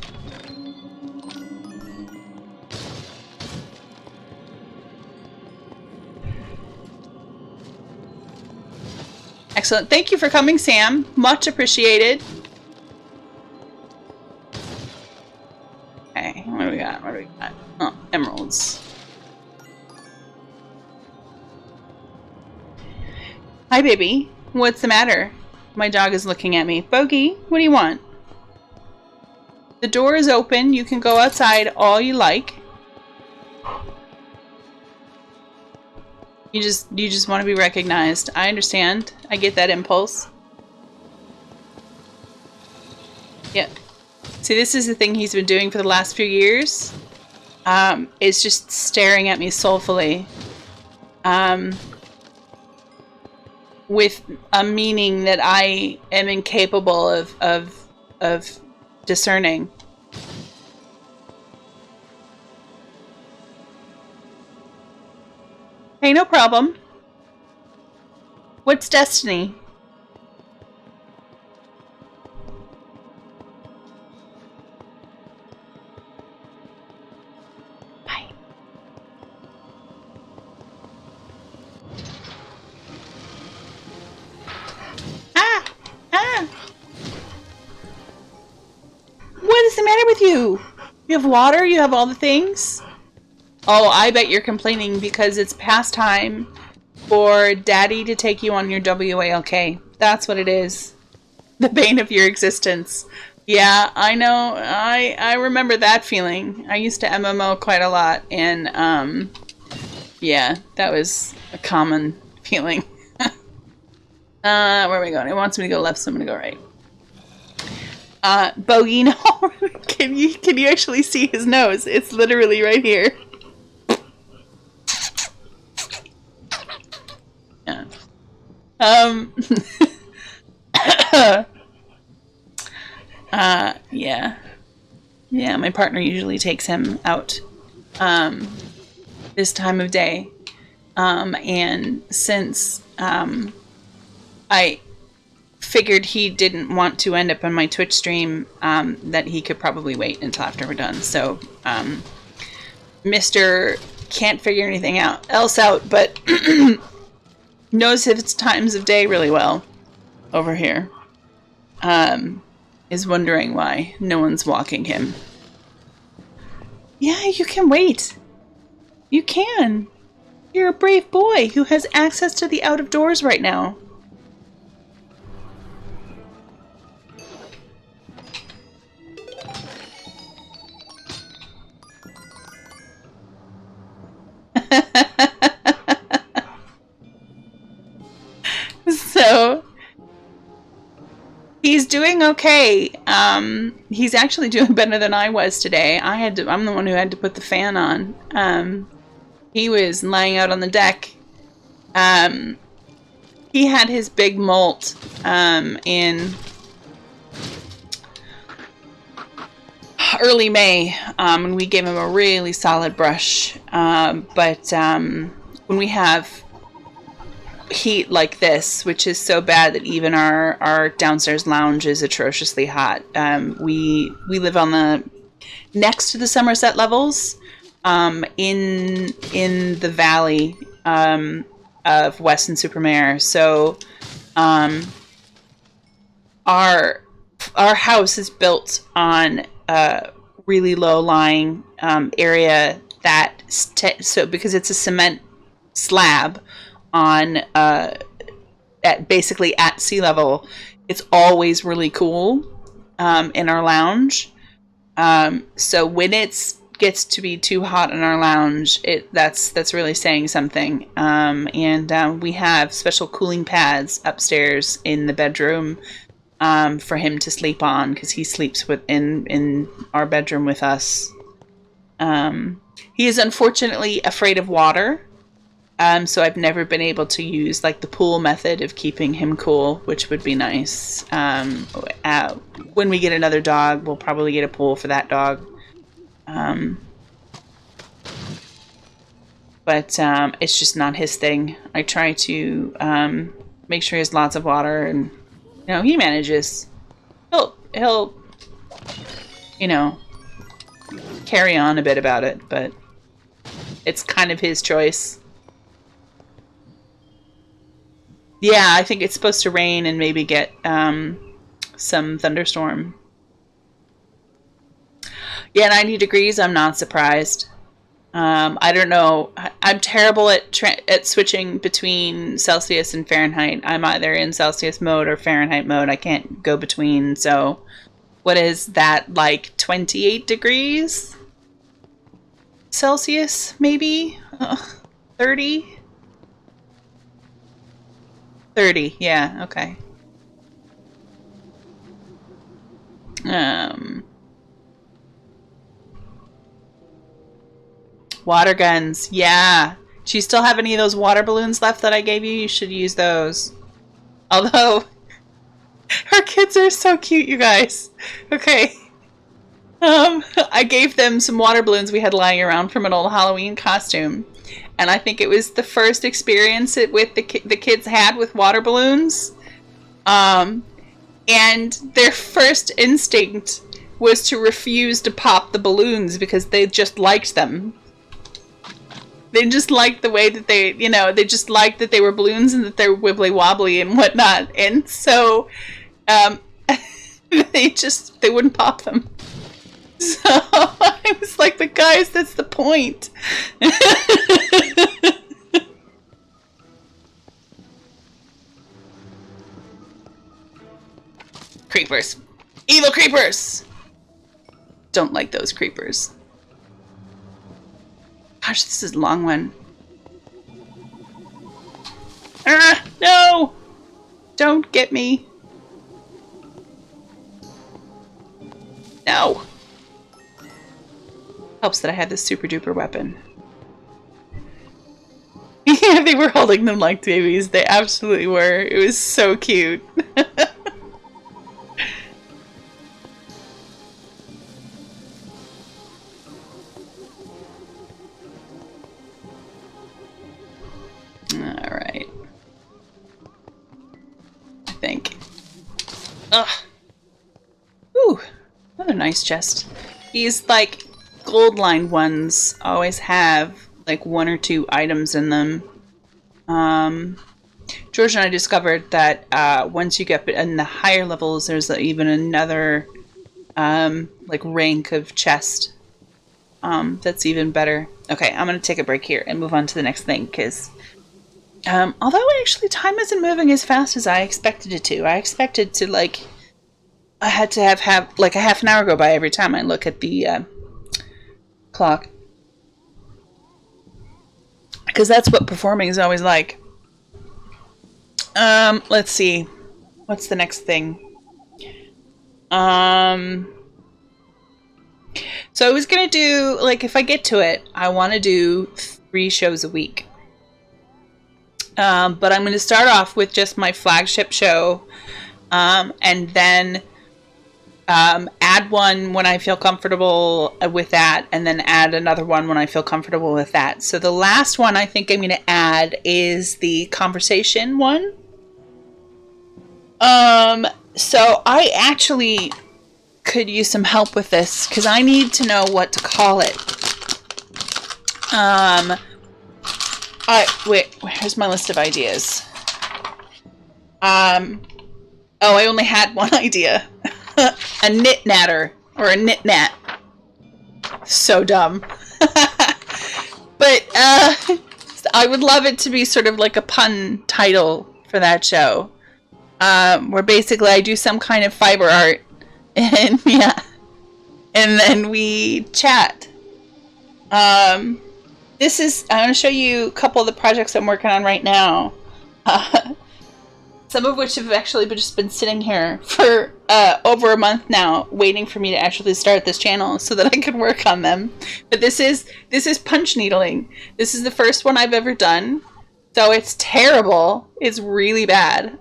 Speaker 1: Excellent. Thank you for coming, Sam. Much appreciated. Okay, what do we got? What do we got? Oh, emeralds. Hi, baby. What's the matter? My dog is looking at me. Bogey, what do you want? The door is open. You can go outside all you like. You just want to be recognized. I understand. I get that impulse. Yep. See, this is the thing he's been doing for the last few years. Is just staring at me soulfully. With a meaning that I am incapable of discerning. Hey, no problem. What's destiny? Bye. What is the matter with you? You have water? You have all the things? Oh, I bet you're complaining because it's past time for Daddy to take you on your WALK. That's what it is. The bane of your existence. Yeah, I know. I remember that feeling. I used to MMO quite a lot, and yeah, that was a common feeling. Where are we going? It wants me to go left, so I'm gonna go right. Bogey, no. Can you actually see his nose? It's literally right here. Yeah. Yeah. Yeah, my partner usually takes him out this time of day. And since I figured he didn't want to end up on my Twitch stream, that he could probably wait until after we're done. So, Mr. can't figure anything else out, but knows his times of day really well over here. Is wondering why no one's walking him. Yeah, you can wait. You can. You're a brave boy who has access to the out of doors right now. So he's doing okay. He's actually doing better than I was today. I'm the one who had to put the fan on. He was lying out on the deck. He had his big molt in early May, and we gave him a really solid brush. But when we have heat like this, which is so bad that even our downstairs lounge is atrociously hot. We live on the next to the Somerset levels, in the valley of Weston Supermare. So our house is built on a really low lying area that because it's a cement slab on basically at sea level, it's always really cool in our lounge. So when it gets to be too hot in our lounge, that's really saying something. And we have special cooling pads upstairs in the bedroom for him to sleep on, because he sleeps in our bedroom with us. He is unfortunately afraid of water. So I've never been able to use like the pool method of keeping him cool, which would be nice. When we get another dog, we'll probably get a pool for that dog. But it's just not his thing. I try to make sure he has lots of water, and he manages. He'll carry on a bit about it, but it's kind of his choice. Yeah, I think it's supposed to rain and maybe get some thunderstorm. Yeah, 90 degrees, I'm not surprised. I don't know. I'm terrible at switching between Celsius and Fahrenheit. I'm either in Celsius mode or Fahrenheit mode. I can't go between. So what is that, like 28 degrees Celsius, maybe? 30? 30, yeah, okay. Water guns, yeah. Do you still have any of those water balloons left that I gave you? You should use those. Although, her kids are so cute, you guys. Okay. I gave them some water balloons we had lying around from an old Halloween costume. And I think it was the first experience the kids had with water balloons. And their first instinct was to refuse to pop the balloons because they just liked them. They just liked the way that they just liked that they were balloons and that they were wibbly wobbly and whatnot. And so they wouldn't pop them. So I was like, but guys, that's the point. Creepers. Evil creepers! Don't like those creepers. Gosh, this is a long one. Ah, no! Don't get me. No. Helps that I had this super duper weapon. Yeah, they were holding them like babies. They absolutely were. It was so cute. Alright. I think. Ugh. Ooh. Another nice chest. These, like, gold-lined ones always have, like, 1 or 2 items in them. George and I discovered that once you get in the higher levels, there's even another, like, rank of chest that's even better. Okay, I'm going to take a break here and move on to the next thing, because although actually time isn't moving as fast as I expected it to. I expected to, like, I had to have like a half an hour go by every time I look at the clock. Because that's what performing is always like. Let's see. What's the next thing? So I was gonna do, like, if I get to it, I want to do 3 shows a week. But I'm going to start off with just my flagship show, and then add one when I feel comfortable with that, and then add another one when I feel comfortable with that. So the last one I think I'm going to add is the conversation one. So I actually could use some help with this, because I need to know what to call it. Wait, here's my list of ideas. Oh, I only had one idea. A knit natter, or a knit nat. So dumb. But, I would love it to be sort of like a pun title for that show. Where basically I do some kind of fiber art, and yeah, and then we chat. I'm going to show you a couple of the projects I'm working on right now. Some of which have actually just been sitting here for over a month now, waiting for me to actually start this channel so that I could work on them. But this is punch needling. This is the first one I've ever done, so it's terrible. It's really bad.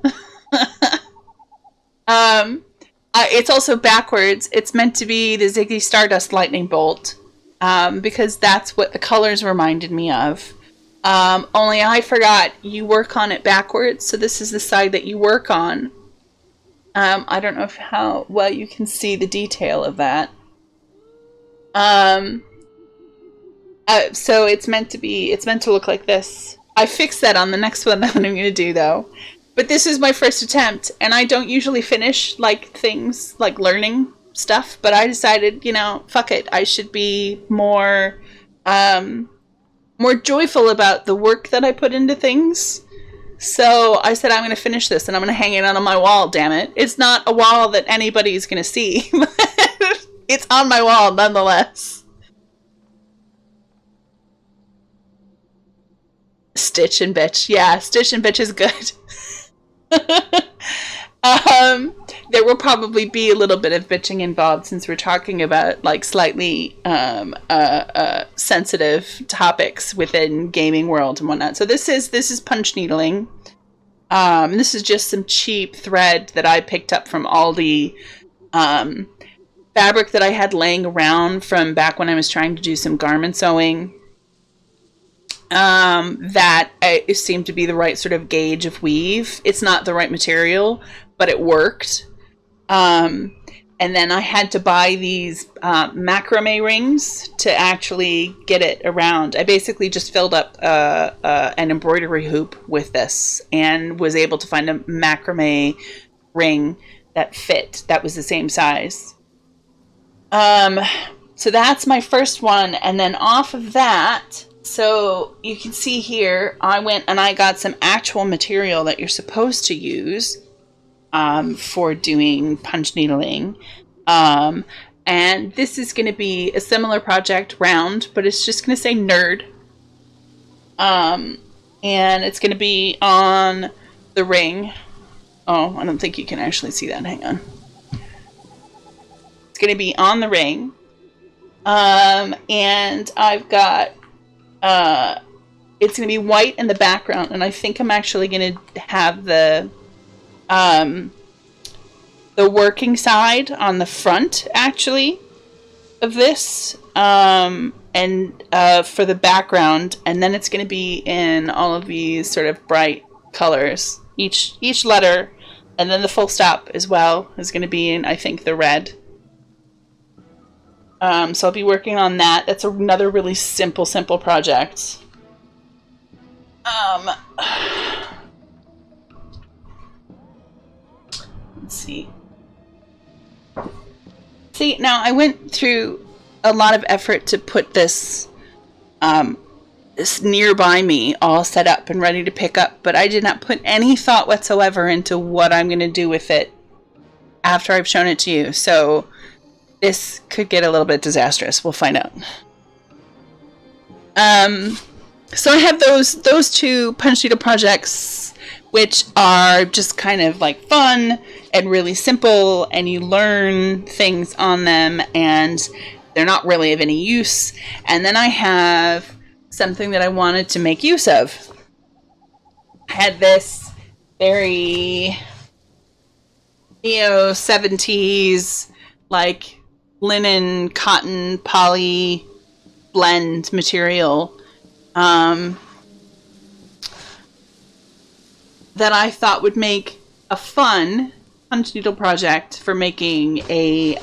Speaker 1: It's also backwards. It's meant to be the Ziggy Stardust lightning bolt, because that's what the colors reminded me of. Only I forgot you work on it backwards, so this is the side that you work on. I don't know how well you can see the detail of that. So it's meant to look like this. I fixed that on the next one that I'm going to do, though. But this is my first attempt, and I don't usually finish, like, things, like learning stuff, but I decided, you know, fuck it, I should be more joyful about the work that I put into things. So I said, I'm going to finish this, and I'm going to hang it on my wall, damn it. It's not a wall that anybody's going to see. It's on my wall, nonetheless. Stitch and bitch. Yeah, Stitch and bitch is good. There will probably be a little bit of bitching involved, since we're talking about, like, slightly sensitive topics within gaming world and whatnot. So this is punch needling. This is just some cheap thread that I picked up from Aldi. Fabric that I had laying around from back when I was trying to do some garment sewing. That it seemed to be the right sort of gauge of weave. It's not the right material, but it worked. And then I had to buy these macrame rings to actually get it around. I basically just filled up an embroidery hoop with this and was able to find a macrame ring that fit, that was the same size. So that's my first one, and then off of that, so you can see here, I went and I got some actual material that you're supposed to use for doing punch needling. And this is going to be a similar project, round, but it's just going to say nerd. And it's going to be on the ring. Oh, I don't think you can actually see that. Hang on. It's going to be on the ring. And I've got, it's going to be white in the background, and I think I'm actually going to have the working side on the front, actually, of this, and for the background, and then it's going to be in all of these sort of bright colors. Each letter, and then the full stop as well is going to be in, I think, the red. So I'll be working on that. That's another really simple project. Let's see. See, now I went through a lot of effort to put this nearby me, all set up and ready to pick up, but I did not put any thought whatsoever into what I'm going to do with it after I've shown it to you. So this could get a little bit disastrous. We'll find out. So I have those two punch needle projects, which are just kind of like fun and really simple, and you learn things on them, and they're not really of any use. And then I have something that I wanted to make use of. I had this very neo-70s, like linen, cotton, poly blend material that I thought would make a fun punch needle project for making a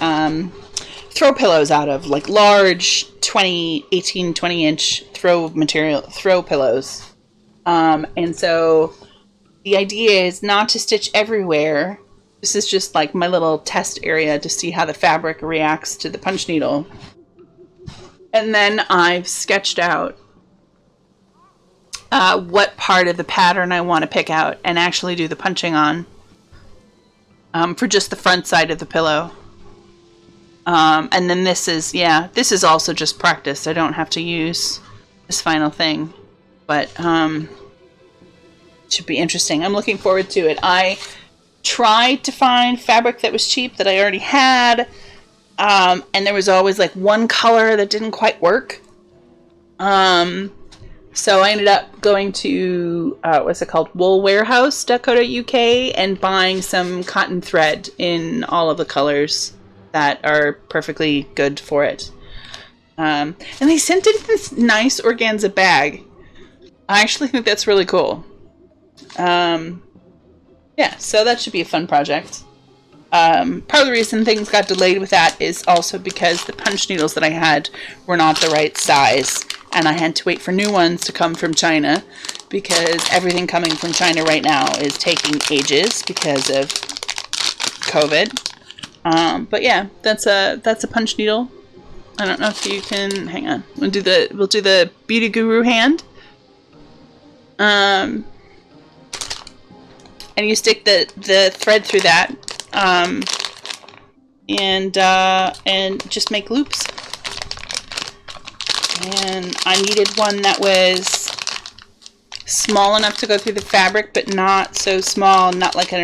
Speaker 1: throw pillows out of, like large 20 inch throw pillows. And so the idea is not to stitch everywhere. This is just like my little test area to see how the fabric reacts to the punch needle. And then I've sketched out what part of the pattern I want to pick out and actually do the punching on for just the front side of the pillow. And then this is also just practice. I don't have to use this final thing, but it should be interesting. I'm looking forward to it. I tried to find fabric that was cheap that I already had, and there was always like one color that didn't quite work. So I ended up going to what's it called, woolwarehouse.co.uk, and buying some cotton thread in all of the colors that are perfectly good for it. And they sent it in this nice organza bag. I actually think that's really cool. Yeah, so that should be a fun project. Part of the reason things got delayed with that is also because the punch needles that I had were not the right size, and I had to wait for new ones to come from China, because everything coming from China right now is taking ages because of COVID. But yeah, that's a punch needle. I don't know if you can hang on. We'll do the Beauty Guru hand. And you stick the thread through that, and just make loops. And I needed one that was small enough to go through the fabric, but not so small, not like an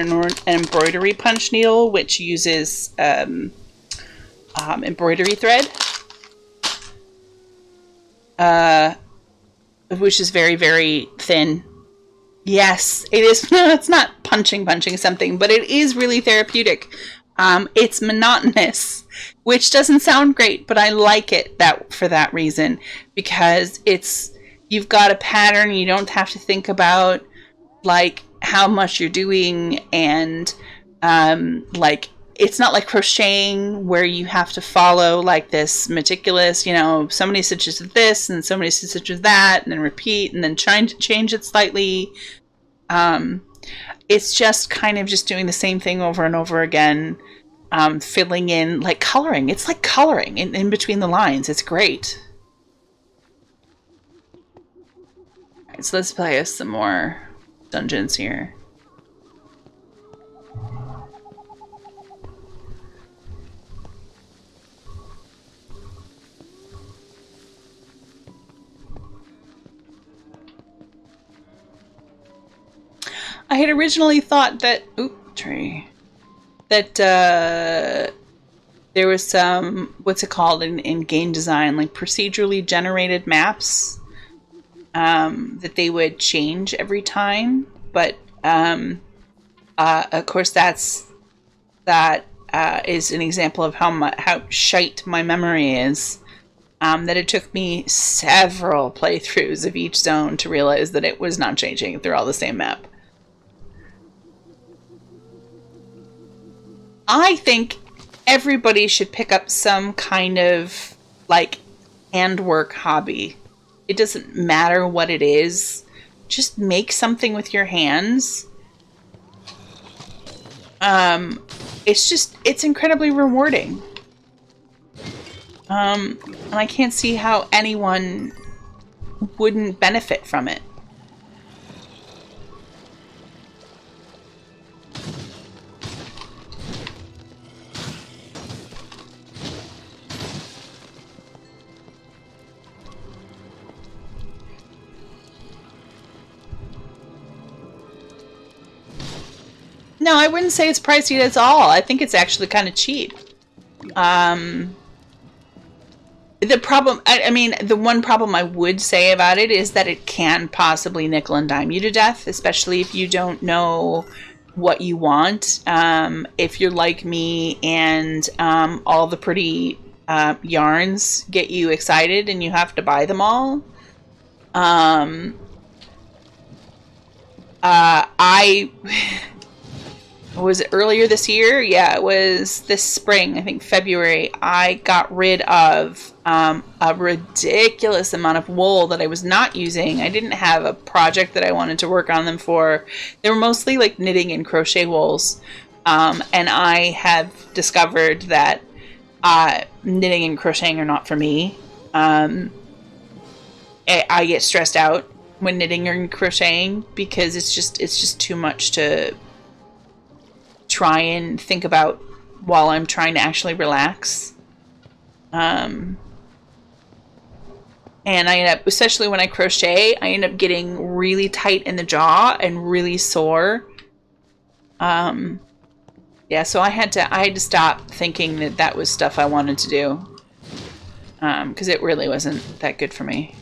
Speaker 1: embroidery punch needle, which uses embroidery thread, which is very, very thin. Yes, it is. It's not punching something, but it is really therapeutic. It's monotonous, which doesn't sound great, but I like it for that reason, because you've got a pattern. You don't have to think about like how much you're doing, and like it's not like crocheting where you have to follow like this meticulous, so many stitches of this and so many stitches of that, and then repeat, and then trying to change it slightly. It's just kind of just doing the same thing over and over again, filling in, like coloring. It's like coloring in between the lines. It's great. All right, so let's play us some more dungeons here. I had originally thought that that there was some, what's it called in game design, like procedurally generated maps that they would change every time, but of course that is an example of how shite my memory is. That it took me several playthroughs of each zone to realize that it was not changing. They're all the same map. I think everybody should pick up some kind of, like, handwork hobby. It doesn't matter what it is. Just make something with your hands. It's incredibly rewarding. And I can't see how anyone wouldn't benefit from it. No, I wouldn't say it's pricey at all. I think it's actually kind of cheap. The problem, I mean, the one problem I would say about it is that it can possibly nickel and dime you to death, especially if you don't know what you want. If you're like me and all the pretty yarns get you excited and you have to buy them all. I was it earlier this year? Yeah, it was this spring, I think February. I got rid of a ridiculous amount of wool that I was not using. I didn't have a project that I wanted to work on them for. They were mostly like knitting and crochet wools. And I have discovered that knitting and crocheting are not for me. I get stressed out when knitting and crocheting because it's just too much to try and think about while I'm trying to actually relax. And I end up, especially when I crochet, I end up getting really tight in the jaw and really sore. Yeah, so I had to stop thinking that that was stuff I wanted to do. Because it really wasn't that good for me.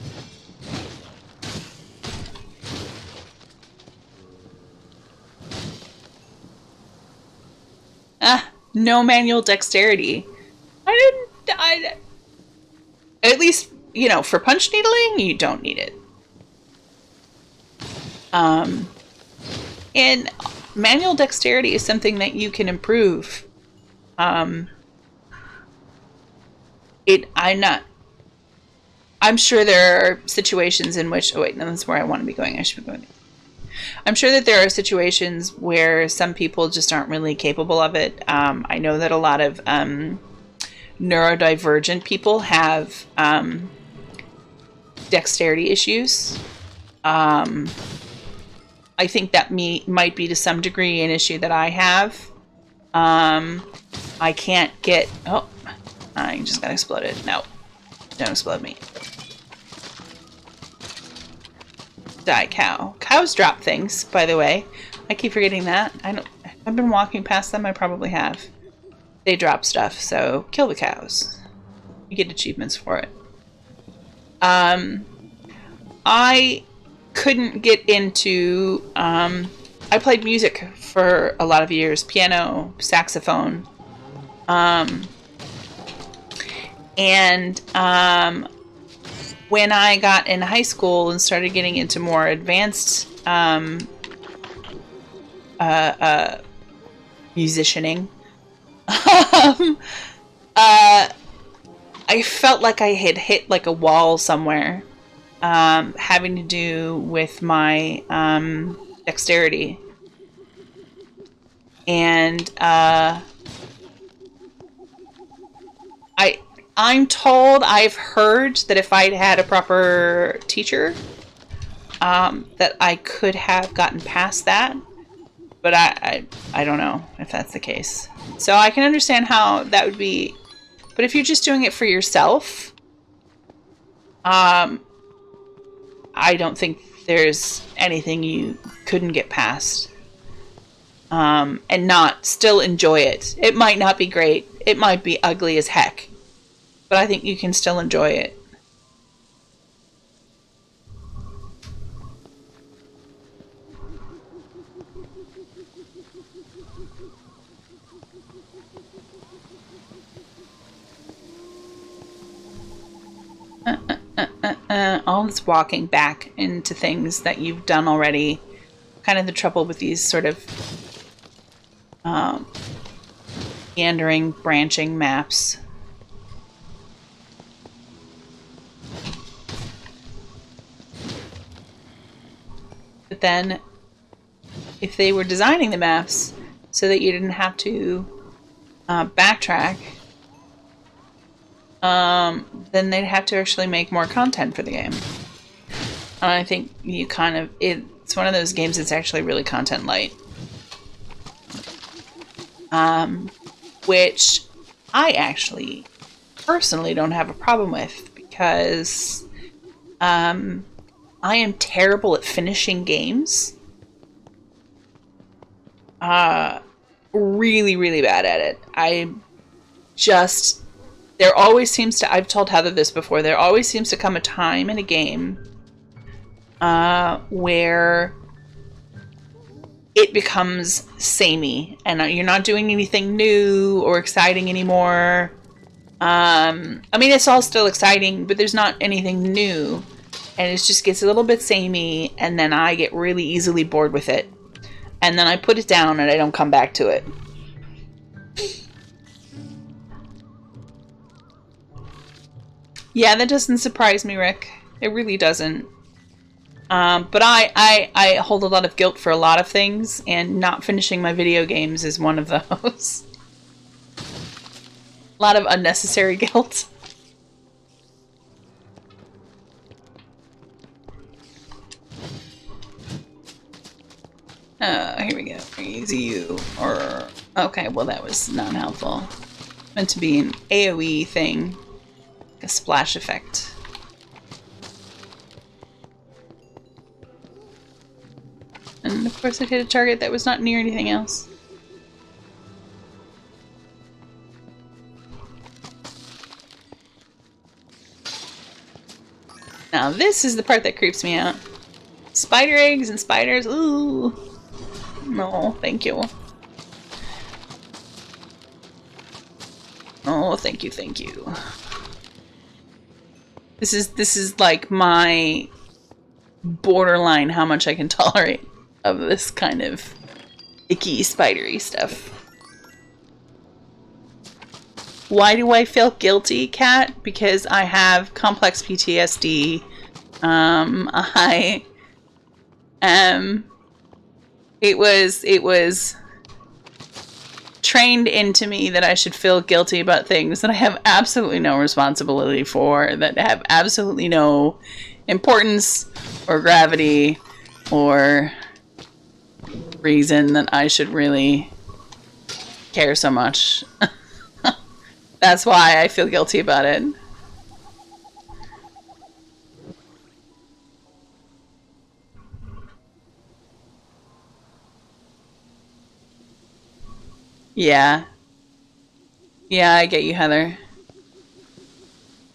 Speaker 1: No manual dexterity. At least, you know, for punch needling, you don't need it. And manual dexterity is something that you can improve. I'm sure there are situations in which, oh wait, no, that's where I want to be going. I should be going. I'm sure that there are situations where some people just aren't really capable of it. I know that a lot of neurodivergent people have dexterity issues. I think that might be to some degree an issue that I have. I can't get... Oh, I just got exploded. No, don't explode me. Die cow. Cows drop things, by the way. I keep forgetting that. I've been walking past them. I probably have. They drop stuff, so kill the cows. You get achievements for it. I couldn't get into... I played music for a lot of years. Piano, saxophone. When I got in high school and started getting into more advanced musicianing, I felt like I had hit like a wall somewhere, having to do with my dexterity. And I'm told, I've heard that if I'd had a proper teacher, that I could have gotten past that. But I don't know if that's the case. So I can understand how that would be. But if you're just doing it for yourself, I don't think there's anything you couldn't get past. And not still enjoy it. It might not be great. It might be ugly as heck. But I think you can still enjoy it. All this walking back into things that you've done already. Kind of the trouble with these sort of meandering, branching maps. But then, if they were designing the maps so that you didn't have to backtrack, then they'd have to actually make more content for the game. And I think you kind of... It's one of those games that's actually really content light. Which I actually personally don't have a problem with, because I am terrible at finishing games. Really, really bad at it. There always seems to... I've told Heather this before. There always seems to come a time in a game where it becomes samey and you're not doing anything new or exciting anymore. I mean, it's all still exciting, but there's not anything new, and it just gets a little bit samey, and then I get really easily bored with it, and then I put it down and I don't come back to it. Yeah, that doesn't surprise me, Rick. It really doesn't. But I hold a lot of guilt for a lot of things, and not finishing my video games is one of those. A lot of unnecessary guilt. Here we go. Easy you. Or... Okay, well that was not helpful. Meant to be an AoE thing. Like a splash effect. And of course it hit a target that was not near anything else. Now this is the part that creeps me out. Spider eggs and spiders, ooh. No, thank you. Oh, thank you, thank you. This is like my borderline how much I can tolerate of this kind of icky, spidery stuff. Why do I feel guilty, Kat? Because I have complex PTSD. It was trained into me that I should feel guilty about things that I have absolutely no responsibility for, that have absolutely no importance or gravity or reason that I should really care so much. That's why I feel guilty about it. Yeah. Yeah, I get you, Heather.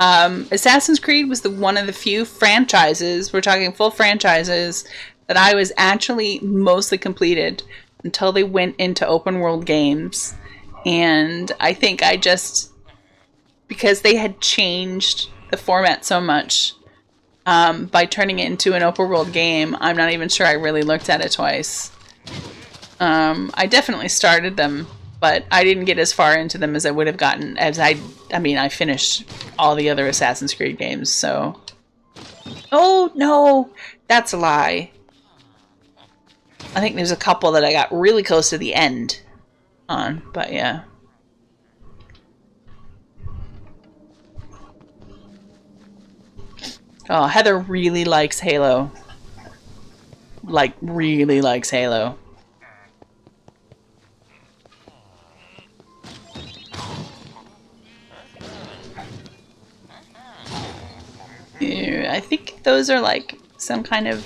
Speaker 1: Assassin's Creed was one of the few franchises, we're talking full franchises, that I was actually mostly completed until they went into open world games. And I think I just, because they had changed the format so much, by turning it into an open world game, I'm not even sure I really looked at it twice. I definitely started them, but I didn't get as far into them as I would have gotten, as I finished all the other Assassin's Creed games, so... Oh, no! That's a lie. I think there's a couple that I got really close to the end on, but yeah. Oh, Heather really likes Halo. Like, really likes Halo. Yeah, I think those are like some kind of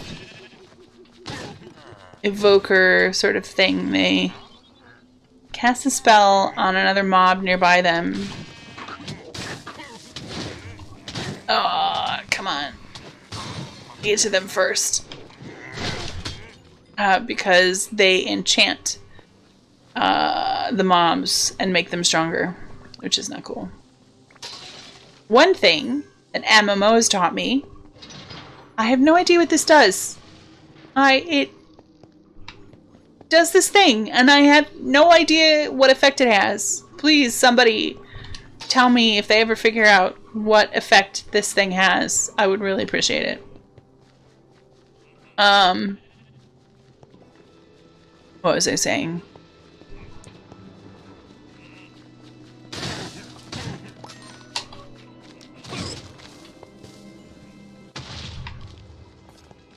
Speaker 1: evoker sort of thing. They cast a spell on another mob nearby them. Oh, come on. Get to them first. Because they enchant the mobs and make them stronger, which is not cool. One thing that MMOs taught me, I have no idea what this does. It does this thing, and I have no idea what effect it has. Please, somebody tell me if they ever figure out what effect this thing has. I would really appreciate it. What was I saying?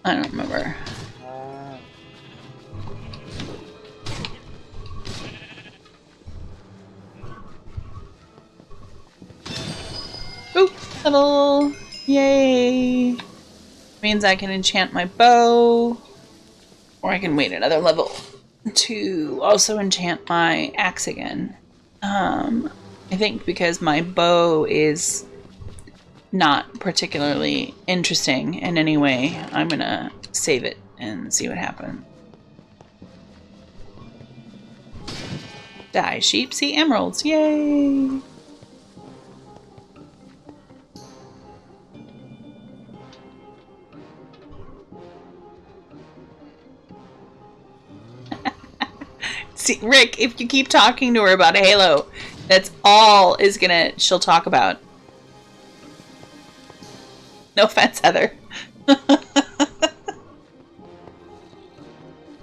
Speaker 1: I don't remember. Ooh, level! Yay! Means I can enchant my bow, or I can wait another level to also enchant my axe again. I think because my bow is not particularly interesting in any way, I'm gonna save it and see what happens. Die sheep, see emeralds, yay! See, Rick, if you keep talking to her about Halo, that's all she'll talk about. No offense, Heather.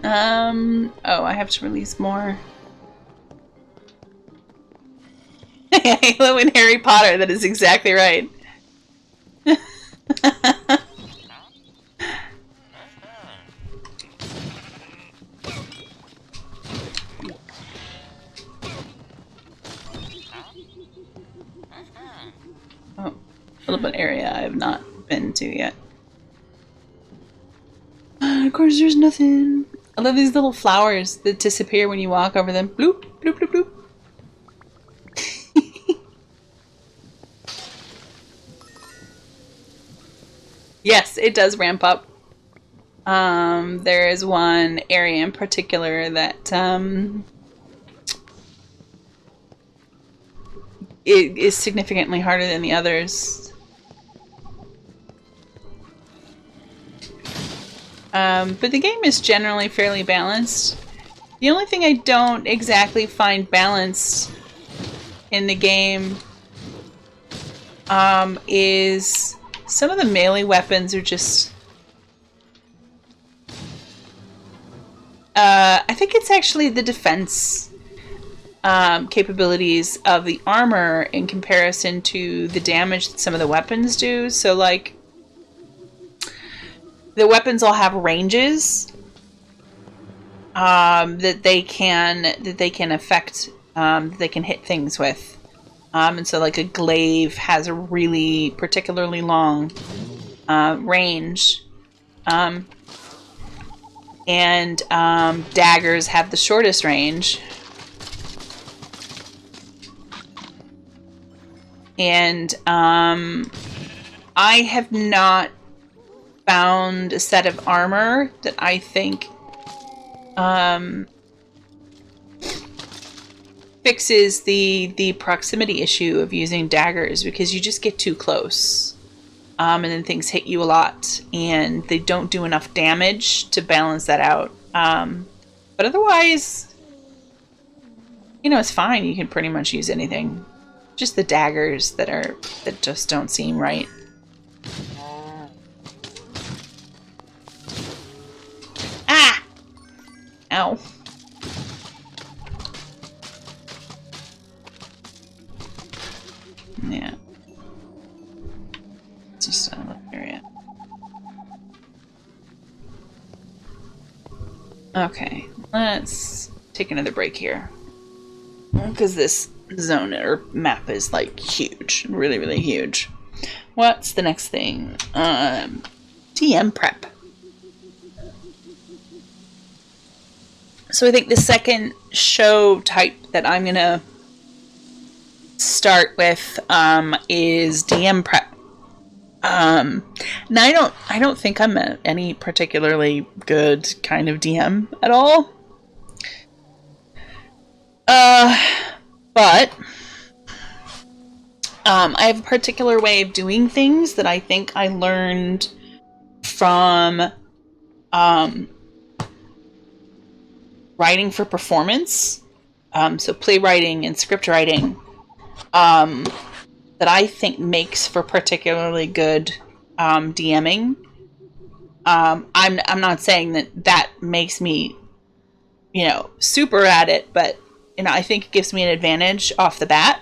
Speaker 1: Oh, I have to release more. Halo and Harry Potter, that is exactly right. Oh, a little bit area I have not been to yet. Of course, there's nothing. I love these little flowers that disappear when you walk over them. Bloop, bloop, bloop, bloop. Yes, it does ramp up. There is one area in particular that it is significantly harder than the others. But the game is generally fairly balanced. The only thing I don't exactly find balanced in the game is some of the melee weapons are just... I think it's actually the defense capabilities of the armor in comparison to the damage that some of the weapons do. So, like, the weapons all have ranges that they can affect, that they can hit things with. And so, like, a glaive has a really particularly long range. And daggers have the shortest range. And I have not found a set of armor that I think fixes the proximity issue of using daggers, because you just get too close. And then things hit you a lot, and they don't do enough damage to balance that out. But otherwise, you know, it's fine. You can pretty much use anything. Just the daggers that just don't seem right. Ah! Ow. Yeah. It's just another area. Okay, let's take another break here. Because this zone or map is like huge. Really, really huge. What's the next thing? DM prep. So I think the second show type that I'm going to start with is DM prep. And I don't think I'm any particularly good kind of DM at all. But I have a particular way of doing things that I think I learned from writing for performance. So playwriting and script writing. That I think makes for particularly good DMing. I'm not saying that makes me, super at it, but I think it gives me an advantage off the bat.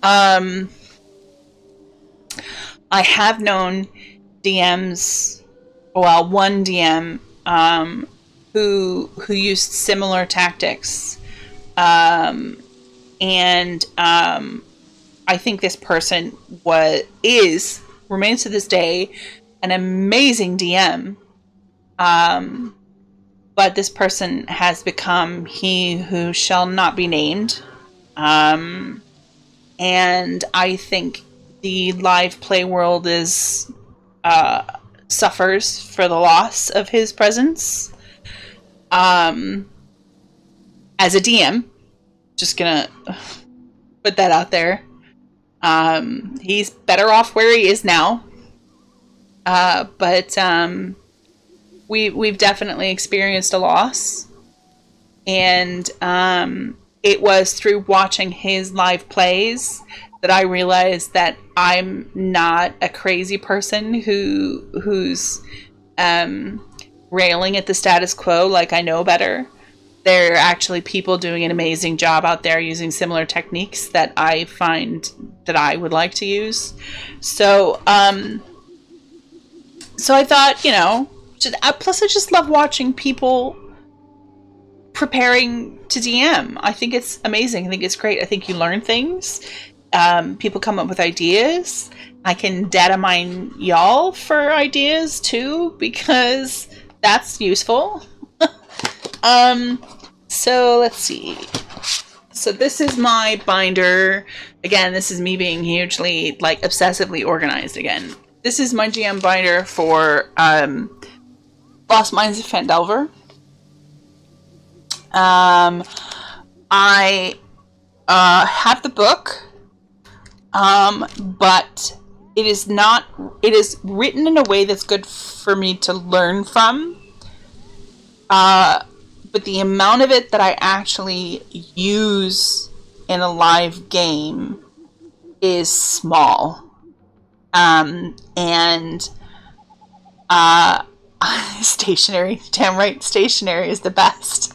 Speaker 1: I have known DMs, well, one DM who used similar tactics, and I think this person remains to this day an amazing DM. But this person has become he who shall not be named. And I think the live play world suffers for the loss of his presence. As a DM, just gonna put that out there. He's better off where he is now. But we've definitely experienced a loss. And it was through watching his live plays that I realized that I'm not a crazy person who's railing at the status quo like I know better. There are actually people doing an amazing job out there using similar techniques that I find that I would like to use. So I thought, plus I just love watching people preparing to DM. I think it's amazing. I think it's great. I think you learn things. People come up with ideas. I can data mine y'all for ideas too, because that's useful. So let's see. So this is my binder. Again, this is me being hugely, obsessively organized again. This is my GM binder for Lost Mines of Phandelver. I have the book, but it is written in a way that's good for me to learn from. But the amount of it that I actually use in a live game is small. Stationery, damn right, stationery is the best.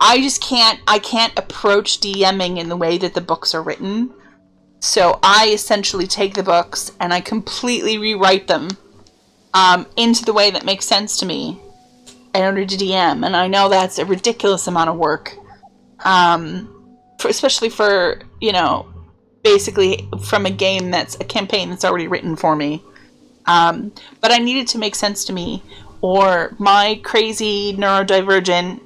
Speaker 1: I can't approach DMing in the way that the books are written. So I essentially take the books and I completely rewrite them into the way that makes sense to me in order to DM. And I know that's a ridiculous amount of work. Especially for, basically from a game that's a campaign that's already written for me. But I need it to make sense to me, or my crazy neurodivergent,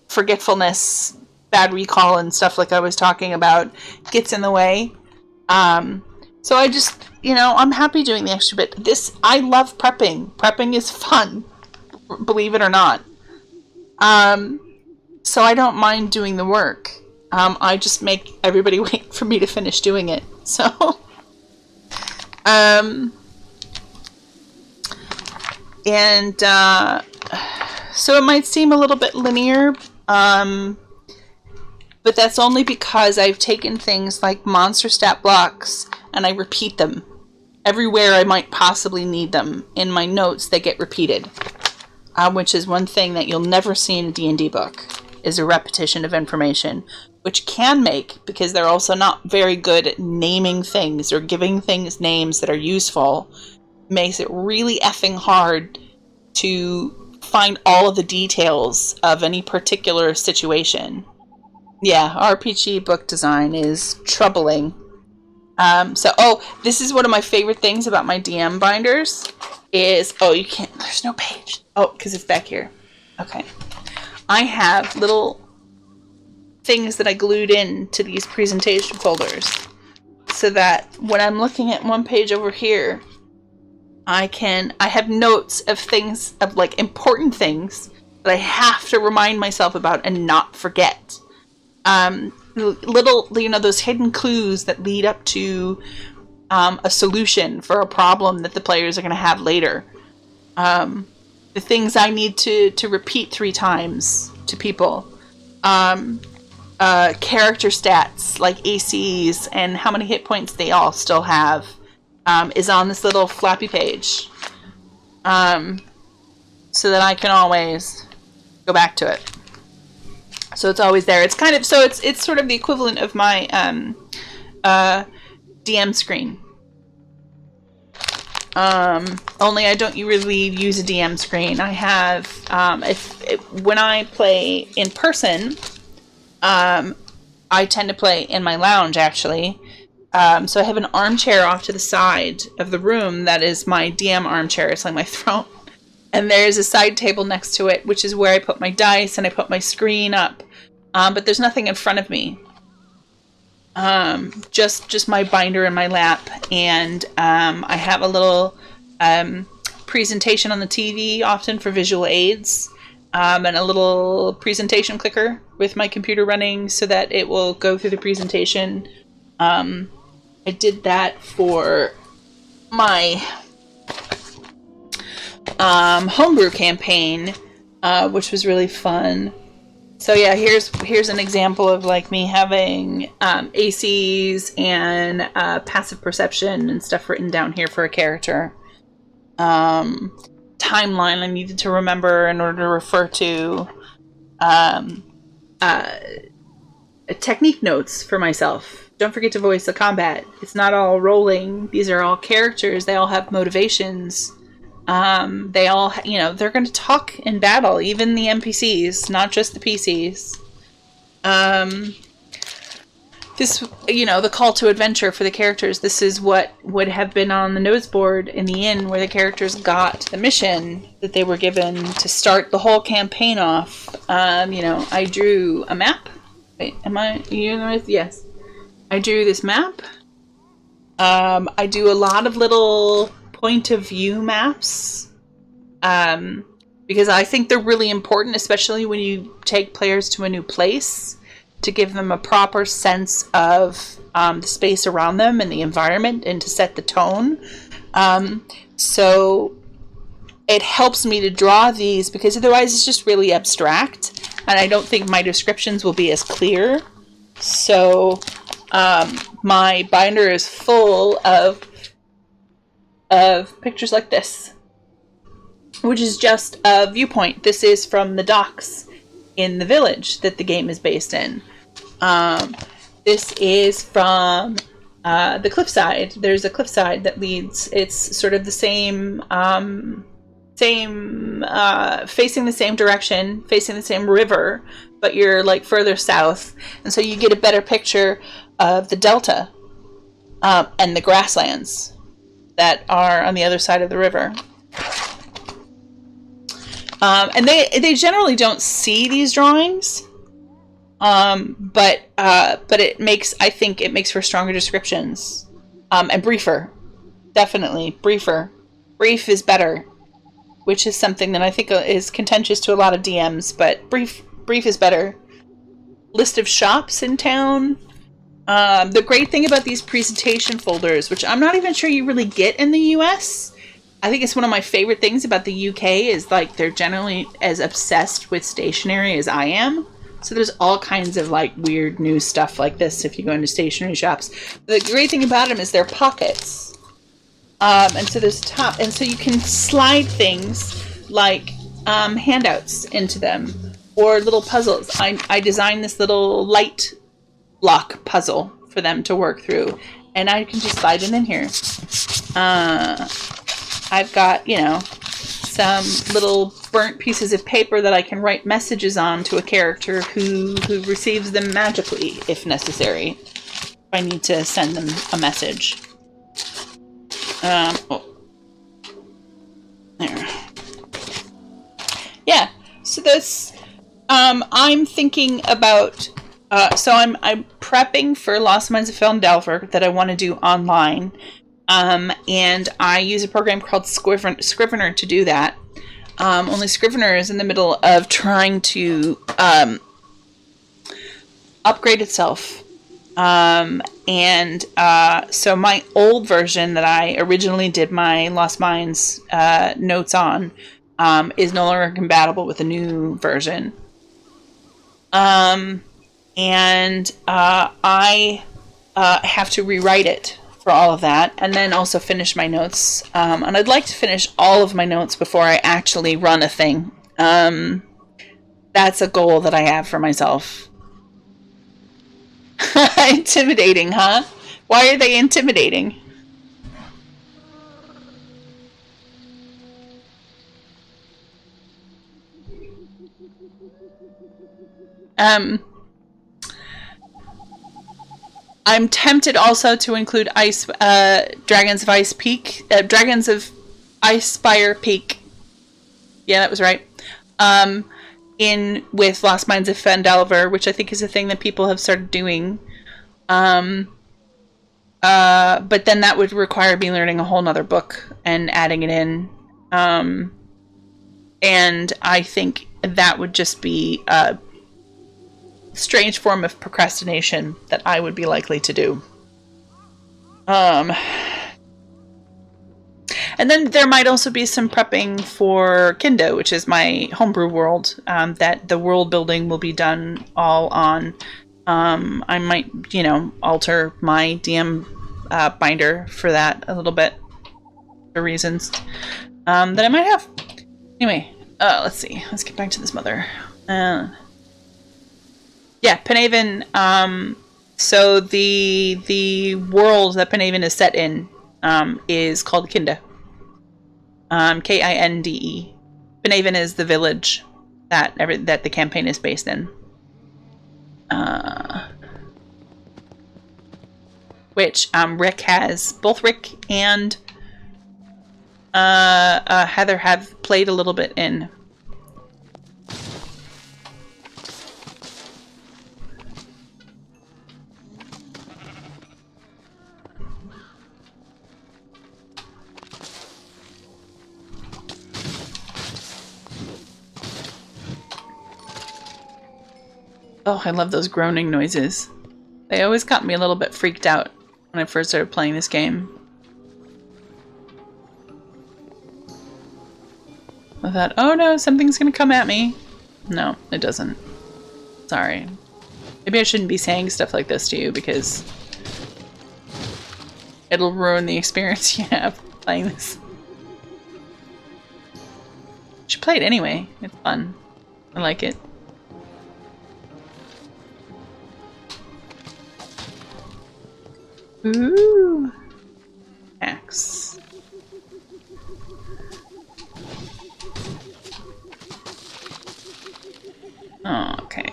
Speaker 1: forgetfulness, bad recall and stuff like I was talking about gets in the way. So I just, I'm happy doing the extra bit. I love prepping. Prepping is fun, believe it or not. So I don't mind doing the work. I just make everybody wait for me to finish doing it. So, so it might seem a little bit linear, but that's only because I've taken things like monster stat blocks and I repeat them everywhere I might possibly need them. In my notes, they get repeated, which is one thing that you'll never see in a D&D book, is a repetition of information, which can make, because they're also not very good at naming things or giving things names that are useful, makes it really effing hard to find all of the details of any particular situation. Yeah, RPG book design is troubling. This is one of my favorite things about my DM binders is, you can't, there's no page. Oh, because it's back here. Okay. I have little things that I glued in to these presentation folders so that when I'm looking at one page over here, I have notes of things, of like important things that I have to remind myself about and not forget. Little, those hidden clues that lead up to a solution for a problem that the players are going to have later. The things I need to repeat 3 times to people. Character stats like ACs and how many hit points they all still have is on this little flappy page. So that I can always go back to it. So it's always there. It's kind of, so it's sort of the equivalent of my DM screen. Only I don't really use a DM screen. I have, when I play in person, I tend to play in my lounge, actually. So I have an armchair off to the side of the room that is my DM armchair. It's like my throne. And there's a side table next to it, which is where I put my dice and I put my screen up. But there's nothing in front of me. Just my binder in my lap. And I have a little presentation on the TV, often for visual aids. And a little presentation clicker with my computer running so that it will go through the presentation. I did that for my homebrew campaign, which was really fun. So yeah, here's an example of like me having ACs and passive perception and stuff written down here for a character. Timeline I needed to remember in order to refer to. Technique notes for myself. Don't forget to voice the combat. It's not all rolling. These are all characters. They all have motivations. They all, they're going to talk in battle, even the NPCs, not just the PCs. This, the call to adventure for the characters, this is what would have been on the noseboard in the inn where the characters got the mission that they were given to start the whole campaign off. I drew a map. Wait, yes. I drew this map. I do a lot of little point of view maps because I think they're really important, especially when you take players to a new place, to give them a proper sense of the space around them and the environment and to set the tone. So it helps me to draw these because otherwise it's just really abstract and I don't think my descriptions will be as clear. So my binder is full of pictures like this, which is just a viewpoint. This is from the docks in the village that the game is based in. This is from the cliffside. There's a cliffside that leads. It's sort of the same, facing the same direction, facing the same river, but you're like further south, and so you get a better picture of the delta and the grasslands that are on the other side of the river. And they generally don't see these drawings, but I think it makes for stronger descriptions and briefer. Definitely briefer. Brief is better, which is something that I think is contentious to a lot of DMs. But brief is better. List of shops in town. The great thing about these presentation folders, which I'm not even sure you really get in the US, I think it's one of my favorite things about the UK, is like they're generally as obsessed with stationery as I am. So there's all kinds of like weird new stuff like this if you go into stationery shops. The great thing about them is they're pockets. And so there's a top, and so you can slide things like handouts into them or little puzzles. I designed this little light block puzzle for them to work through. And I can just slide it in here. I've got, you know, some little burnt pieces of paper that I can write messages on to a character who receives them magically, if necessary. If I need to send them a message. Oh. There. Yeah, so this, I'm thinking about, so I'm prepping for Lost Mines of Phandelver that I want to do online. And I use a program called Scrivener to do that. Only Scrivener is in the middle of trying to upgrade itself. So my old version that I originally did my Lost Mines notes on is no longer compatible with the new version. I have to rewrite it for all of that, and then also finish my notes. And I'd like to finish all of my notes before I actually run a thing. That's a goal that I have for myself. Intimidating, huh? Why are they intimidating? I'm tempted also to include Dragons of Ice Peak, Dragons of Icespire Peak. Yeah, that was right. In with Lost Mines of Phandelver, which I think is a thing that people have started doing. But then that would require me learning a whole nother book and adding it in. And I think that would just be a strange form of procrastination that I would be likely to do. And then there might also be some prepping for Kindo, which is my homebrew world, that the world building will be done all on. I might, you know, alter my DM binder for that a little bit for reasons that I might have. Anyway, let's see. Let's get back to this mother. Yeah, Penhaven. So the world that Penhaven is set in is called Kinde. Kinde. Penhaven is the village that the campaign is based in. Which Rick has. Both Rick and Heather have played a little bit in. Oh, I love those groaning noises. They always got me a little bit freaked out when I first started playing this game. I thought, oh no, something's gonna come at me. No, it doesn't. Sorry. Maybe I shouldn't be saying stuff like this to you because it'll ruin the experience you have playing this. You should play it anyway. It's fun. I like it. Ooh. Axe. Oh, okay.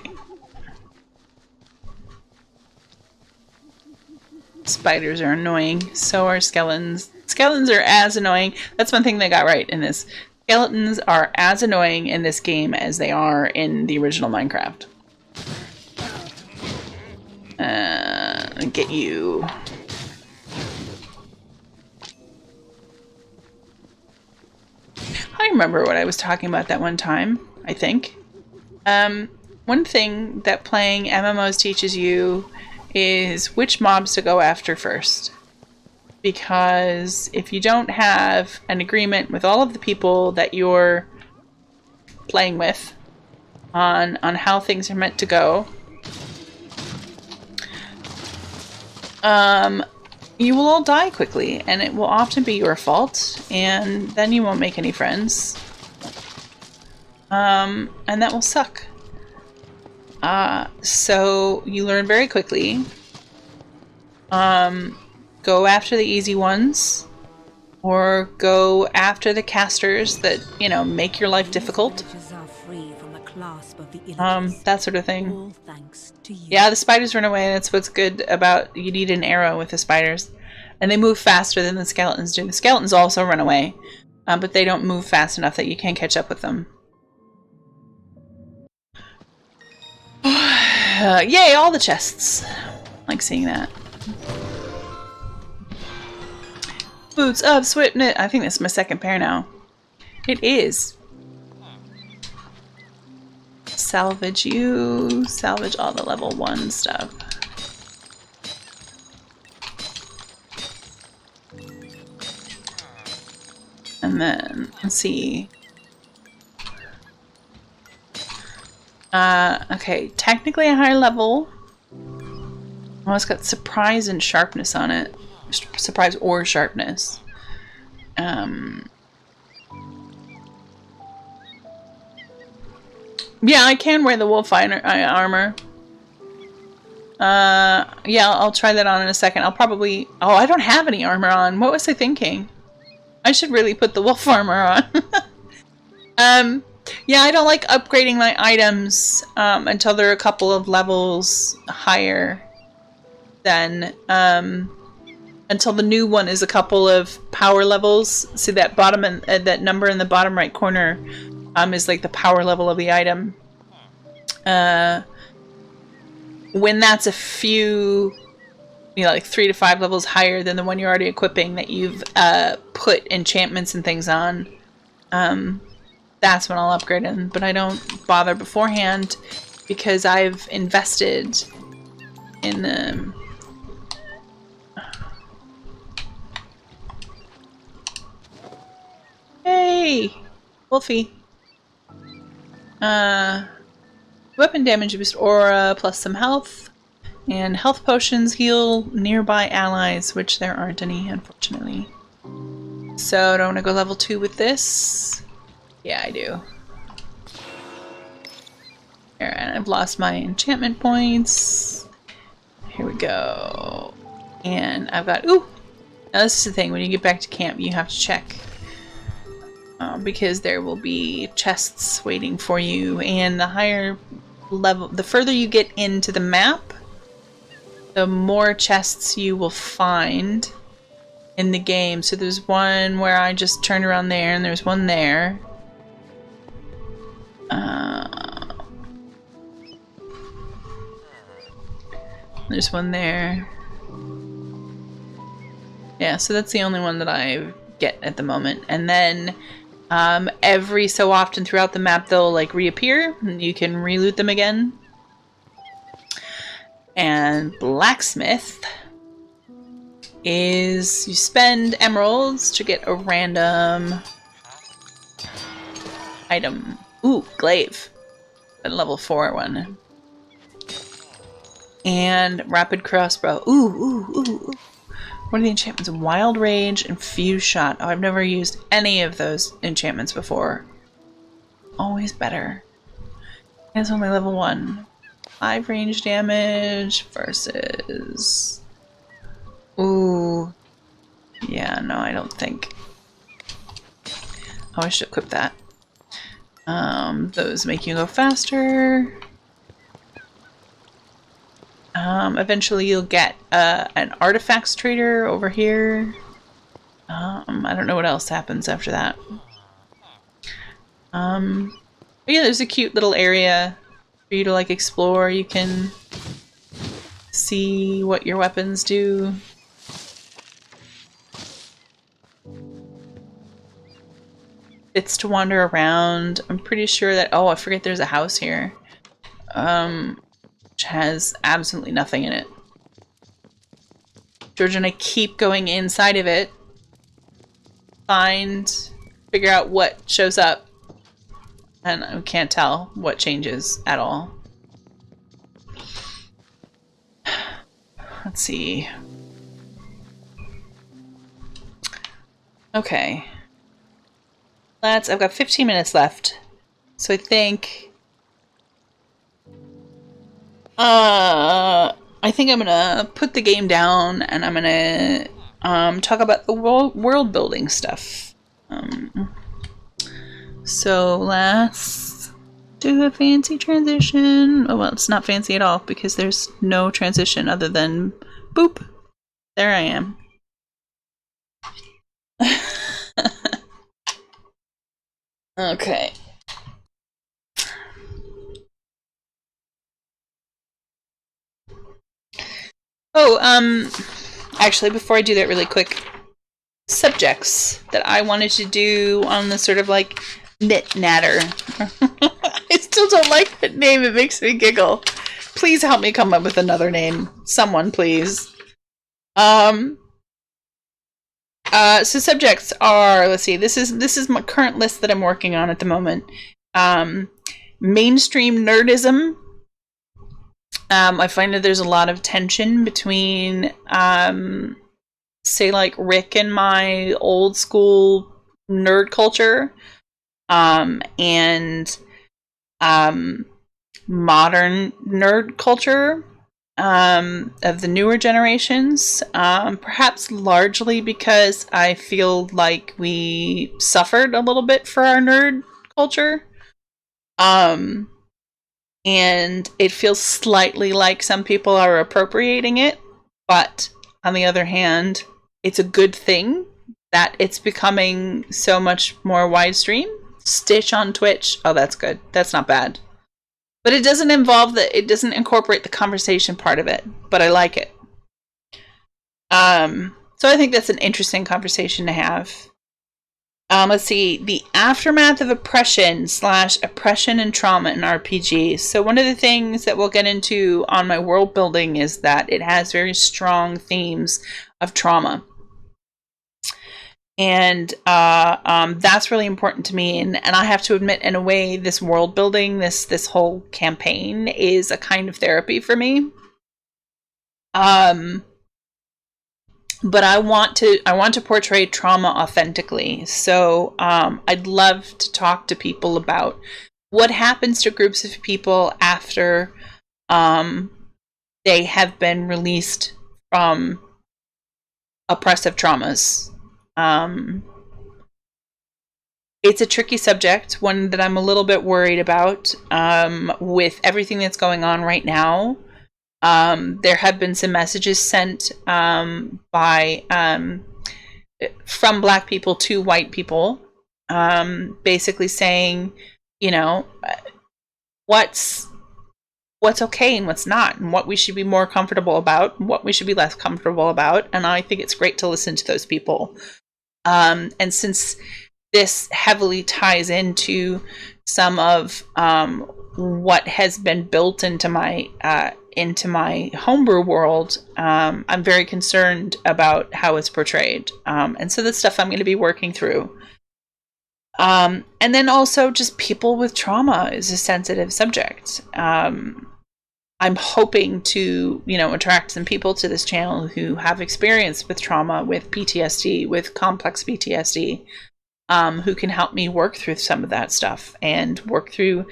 Speaker 1: Spiders are annoying. So are skeletons. Skeletons are as annoying. That's one thing they got right in this. Skeletons are as annoying in this game as they are in the original Minecraft. Get you. I remember what I was talking about that one time, I think. One thing that playing MMOs teaches you is which mobs to go after first. Because if you don't have an agreement with all of the people that you're playing with on how things are meant to go, you will all die quickly, and it will often be your fault, and then you won't make any friends. And that will suck. So you learn very quickly. Go after the easy ones, or go after the casters that, you know, make your life difficult.
Speaker 2: Villages are free from the clasp of the Illagers.
Speaker 1: That sort of thing.
Speaker 2: All thanks to you.
Speaker 1: Yeah, the spiders run away. That's what's good about, you need an arrow with the spiders. And they move faster than the skeletons do. The skeletons also run away, but they don't move fast enough that you can catch up with them. Yay, all the chests. Like seeing that. Boots of swiftness. I think this is my second pair now. It is. Salvage you. Salvage all the level 1 stuff. And then, let's see. Okay, technically a higher level. Oh, it's got surprise and sharpness on it. Surprise or sharpness. Yeah, I can wear the wolf armor. Yeah, I'll try that on in a second. I'll probably... Oh, I don't have any armor on. What was I thinking? I should really put the wolf armor on. Yeah, I don't like upgrading my items until they're a couple of levels higher than... until the new one is a couple of power levels. See that bottom and that number in the bottom right corner is like the power level of the item. When that's a few, you know, like 3 to 5 levels higher than the one you're already equipping that you've put enchantments and things on, that's when I'll upgrade them. But I don't bother beforehand because I've invested in them. Hey! Wolfie. Weapon damage boost aura plus some health. And health potions heal nearby allies, which there aren't any, unfortunately. So, do I want to go level 2 with this? Yeah, I do. Here, and I've lost my enchantment points. Here we go. And I've got... Ooh! Now this is the thing, when you get back to camp, you have to check. Because there will be chests waiting for you, and the higher level, the further you get into the map, the more chests you will find in the game. So there's one where I just turned around there, and there's one there. There's one there. Yeah, so that's the only one that I get at the moment. And then every so often throughout the map they'll like reappear and you can re-loot them again. And blacksmith is you spend emeralds to get a random item. Ooh, glaive. A level 4 one. And rapid crossbow. Ooh. What are the enchantments? Wild Rage and Fuse Shot. Oh, I've never used any of those enchantments before. Always better. It's only level 1. 5 range damage versus... Ooh. Yeah, no, I don't think. Oh, I should equip that. Those make you go faster. Eventually you'll get an artifacts trader over here. I don't know what else happens after that. But yeah, there's a cute little area for you to like explore. You can see what your weapons do. It's to wander around. I'm pretty sure that, oh, I forget there's a house here. Which has absolutely nothing in it. George and I keep going inside of it. Figure out what shows up. And I can't tell what changes at all. Let's see. Okay. I've got 15 minutes left. So I think... I think I'm gonna put the game down and I'm gonna talk about the world building stuff. So let's do a fancy transition. Oh well, it's not fancy at all because there's no transition other than boop. There I am. Okay. Oh, actually, before I do that really quick, subjects that I wanted to do on the sort of like knit natter. I still don't like that name. It makes me giggle. Please help me come up with another name. Someone, please. So subjects are, let's see, this is my current list that I'm working on at the moment. Mainstream nerdism. I find that there's a lot of tension between, say, like Rick and my old school nerd culture, and modern nerd culture of the newer generations. Perhaps largely because I feel like we suffered a little bit for our nerd culture. And it feels slightly like some people are appropriating it, but on the other hand, it's a good thing that it's becoming so much more widestream. Stitch on Twitch. Oh, that's good. That's not bad. But it doesn't it doesn't incorporate the conversation part of it, but I like it. So I think that's an interesting conversation to have. Let's see, the aftermath of oppression / oppression and trauma in RPGs. So one of the things that we'll get into on my world building is that it has very strong themes of trauma. And that's really important to me. And I have to admit, in a way, this world building, this whole campaign is a kind of therapy for me. But I want to portray trauma authentically. So I'd love to talk to people about what happens to groups of people after they have been released from oppressive traumas. It's a tricky subject, one that I'm a little bit worried about with everything that's going on right now. There have been some messages sent from Black people to white people, basically saying, you know, what's okay and what's not, and what we should be more comfortable about, and what we should be less comfortable about. And I think it's great to listen to those people. And since this heavily ties into some of what has been built into my homebrew world, I'm very concerned about how it's portrayed. And so that's stuff I'm going to be working through. And then also just people with trauma is a sensitive subject. I'm hoping to, attract some people to this channel who have experience with trauma, with PTSD, with complex PTSD, who can help me work through some of that stuff and work through,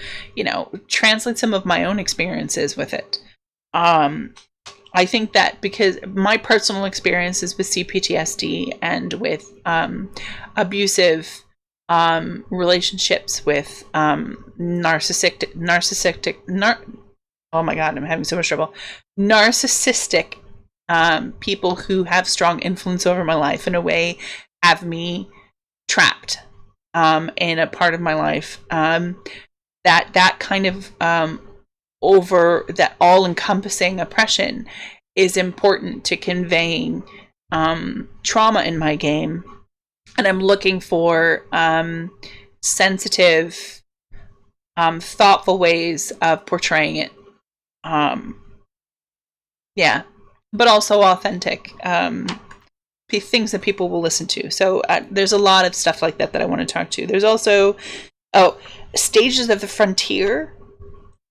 Speaker 1: translate some of my own experiences with it. I think that because my personal experiences with CPTSD and with abusive relationships with oh my god, I'm having so much trouble. Narcissistic people who have strong influence over my life, in a way, have me trapped in a part of my life. That kind of over that all-encompassing oppression is important to conveying trauma in my game, and I'm looking for sensitive, thoughtful ways of portraying it. But also authentic things that people will listen to. So there's a lot of stuff like that I want to talk to. There's also stages of the frontier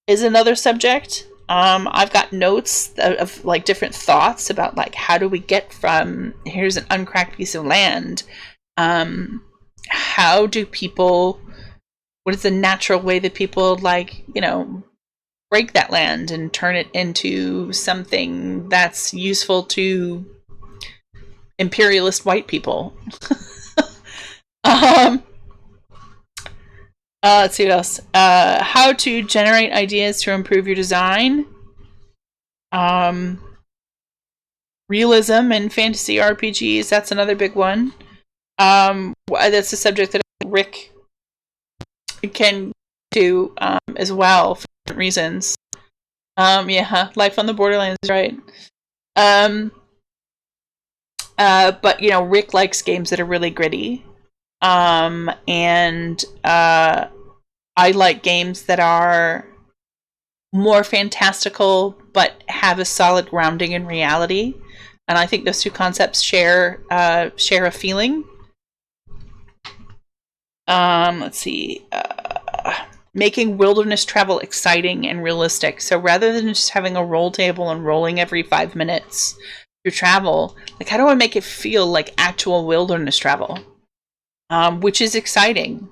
Speaker 1: is another subject. I've got notes of like different thoughts about like how do we get from here's an uncracked piece of land. How do people? What is the natural way that people break that land and turn it into something that's useful to imperialist white people. Let's see what else. How to generate ideas to improve your design. Realism and fantasy RPGs, that's another big one. That's a subject that Rick can do as well for different reasons. Yeah, Life on the Borderlands, right. But, you know, Rick likes games that are really gritty. And I like games that are more fantastical but have a solid grounding in reality. And I think those two concepts share a feeling. Let's see. Making wilderness travel exciting and realistic. So rather than just having a roll table and rolling every 5 minutes through travel, like, how do I make it feel like actual wilderness travel? Which is exciting.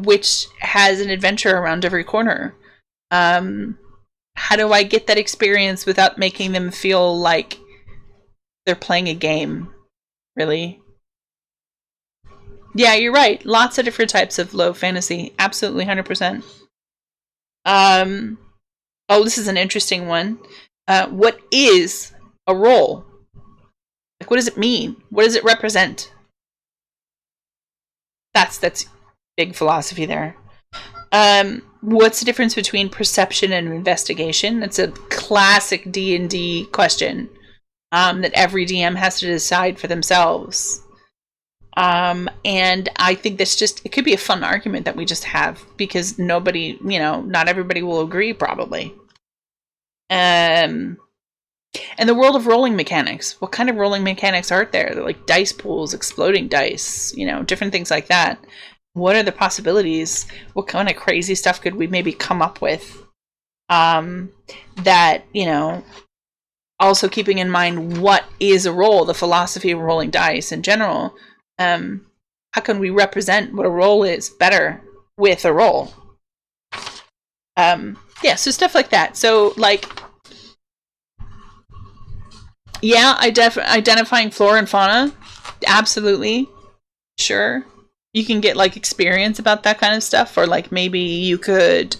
Speaker 1: Which has an adventure around every corner. How do I get that experience without making them feel like they're playing a game? Really? Yeah, you're right. Lots of different types of low fantasy. Absolutely, 100%. Oh, this is an interesting one. What is a role? Like, what does it mean? What does it represent? That's big philosophy there. What's the difference between perception and investigation? It's a classic D&D question that every DM has to decide for themselves. And I think it could be a fun argument that we just have, because nobody, not everybody will agree, probably. And the world of rolling mechanics. What kind of rolling mechanics are there? They're like dice pools, exploding dice, different things like that. What are the possibilities? What kind of crazy stuff could we maybe come up with? That, also keeping in mind what is a roll, the philosophy of rolling dice in general. How can we represent what a roll is better with a roll? Yeah, so stuff like that. So, like, yeah, identifying flora and fauna, absolutely, sure. You can get, like, experience about that kind of stuff, or, like, maybe you could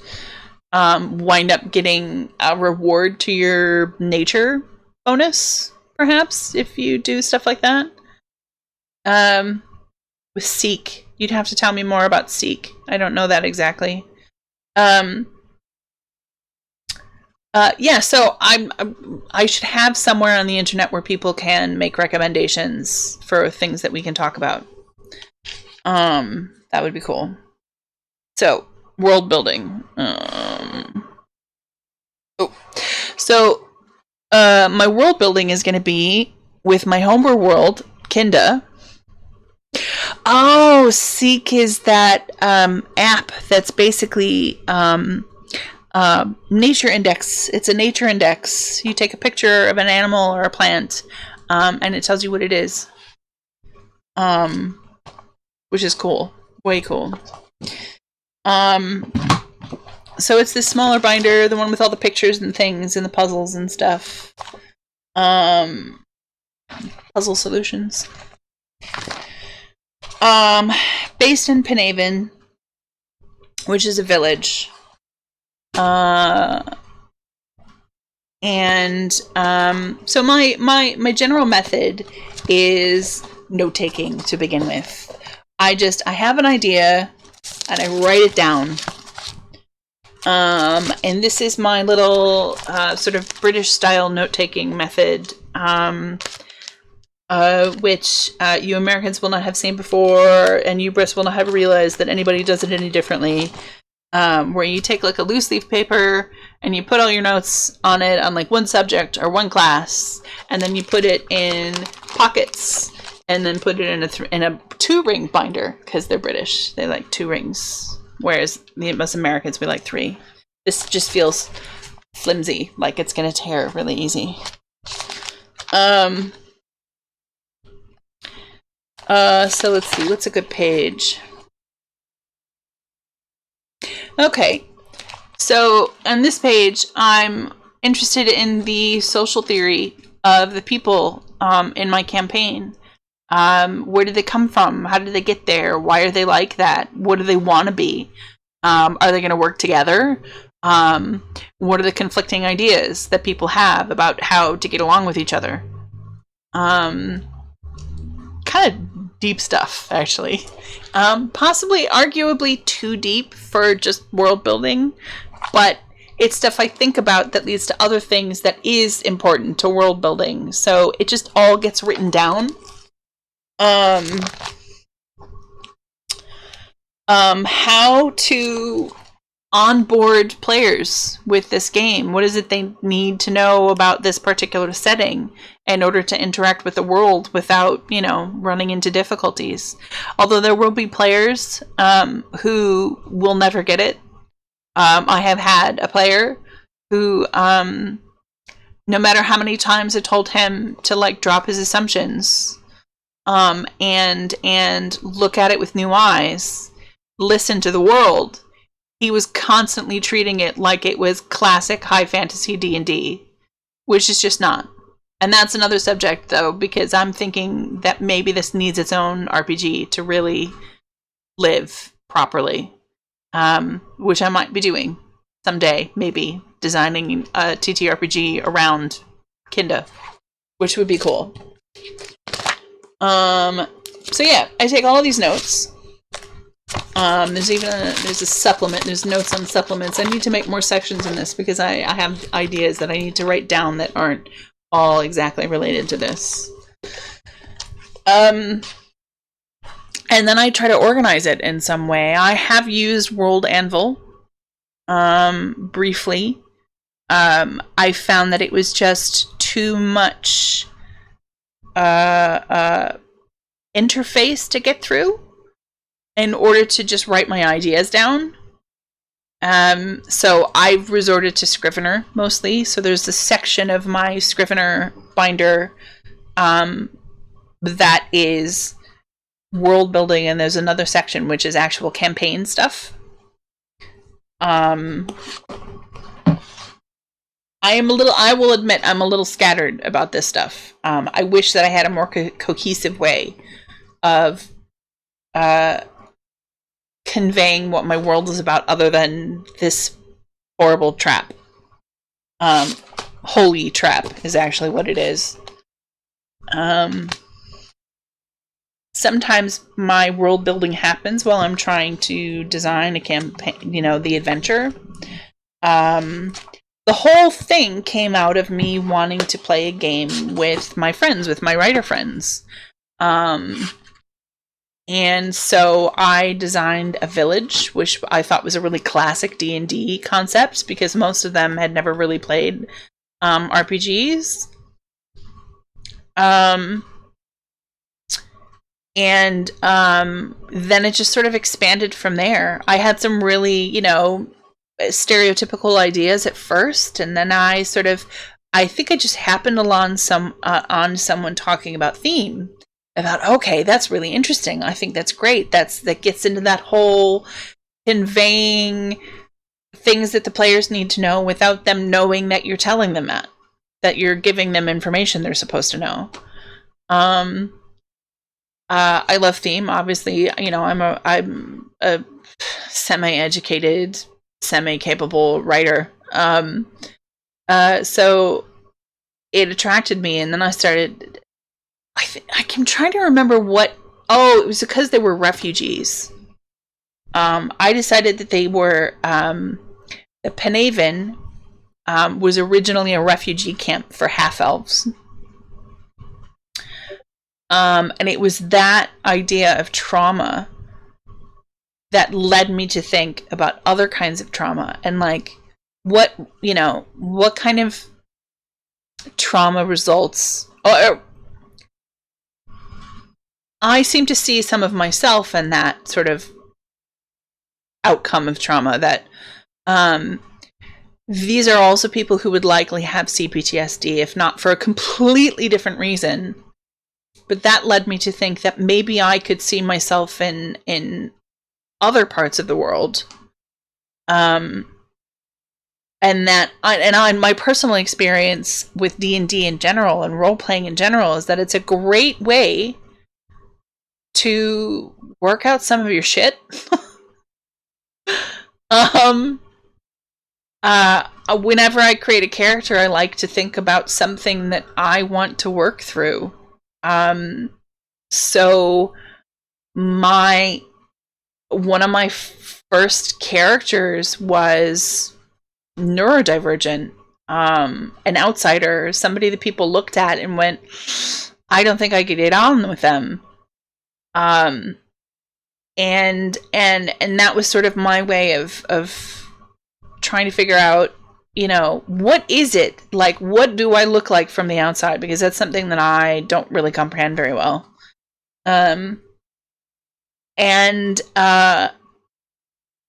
Speaker 1: wind up getting a reward to your nature bonus, perhaps, if you do stuff like that. With Seek, you'd have to tell me more about Seek. I don't know that exactly. Yeah, so I should have somewhere on the internet where people can make recommendations for things that we can talk about. That would be cool. So, world building. My world building is going to be with my homebrew world, Kinda. Oh, Seek is that app that's basically nature index. It's a nature index. You take a picture of an animal or a plant, and it tells you what it is. Which is cool. Way cool. So it's this smaller binder, the one with all the pictures and things and the puzzles and stuff. Puzzle solutions. Based in Penhaven, which is a village. So my general method is note-taking to begin with. I have an idea and I write it down. And this is my little sort of British style note-taking method, which you Americans will not have seen before, and you Brits will not have realized that anybody does it any differently. Where you take like a loose leaf paper and you put all your notes on it on like one subject or one class, and then you put it in pockets, and then put it in a 2-ring binder, because they're British. They like 2 rings, whereas most Americans, we like 3. This just feels flimsy, like it's gonna tear really easy. So let's see, what's a good page? Okay, So on this page, I'm interested in the social theory of the people in my campaign. Where did they come from? How did they get there? Why are they like that? What do they want to be? Are they going to work together? What are the conflicting ideas that people have about how to get along with each other? Kind of deep stuff, actually. Possibly, arguably too deep for just world building, but it's stuff I think about that leads to other things that is important to world building. So it just all gets written down. How to onboard players with this game. What is it they need to know about this particular setting in order to interact with the world without, running into difficulties? Although there will be players who will never get it. I have had a player who, no matter how many times I told him to drop his assumptions, and look at it with new eyes, listen to the world, he was constantly treating it like it was classic high fantasy D&D, which is just not. And that's another subject, though, because I'm thinking that maybe this needs its own RPG to really live properly, which I might be doing someday, maybe designing a TTRPG around Kinda, which would be cool. So yeah, I take all of these notes. There's a supplement. There's notes on supplements. I need to make more sections in this because I have ideas that I need to write down that aren't all exactly related to this. And then I try to organize it in some way. I have used World Anvil briefly. I found that it was just too much interface to get through in order to just write my ideas down. So I've resorted to Scrivener mostly. So there's a section of my Scrivener binder that is world building, and there's another section which is actual campaign stuff. I will admit I'm a little scattered about this stuff. I wish that I had a more cohesive way of conveying what my world is about other than this horrible trap. Holy trap is actually what it is. Sometimes my world building happens while I'm trying to design a campaign, the adventure. The whole thing came out of me wanting to play a game with my friends, with my writer friends. And so I designed a village, which I thought was a really classic D&D concept because most of them had never really played RPGs. And then it just sort of expanded from there. I had some really, stereotypical ideas at first, and then I think I just happened along on someone talking about theme. I thought, okay, that's really interesting. I think that's great. That gets into that whole conveying things that the players need to know without them knowing that you're telling them that you're giving them information they're supposed to know. I love theme. Obviously, I'm a semi-educated, semi-capable writer. So it attracted me, and then I started. I'm trying to remember what. Oh, it was because they were refugees. I decided that they were. The Penaven was originally a refugee camp for half-elves. And it was that idea of trauma that led me to think about other kinds of trauma and what kind of trauma results. I seem to see some of myself in that sort of outcome of trauma, that these are also people who would likely have CPTSD, if not for a completely different reason. But that led me to think that maybe I could see myself in other parts of the world. my personal experience with D&D in general and role playing in general is that it's a great way to work out some of your shit. Whenever I create a character, I like to think about something that I want to work through. So one of my first characters was neurodivergent, an outsider, somebody that people looked at and went, I don't think I could get on with them. And that was sort of my way of trying to figure out, what is it like? What do I look like from the outside? Because that's something that I don't really comprehend very well.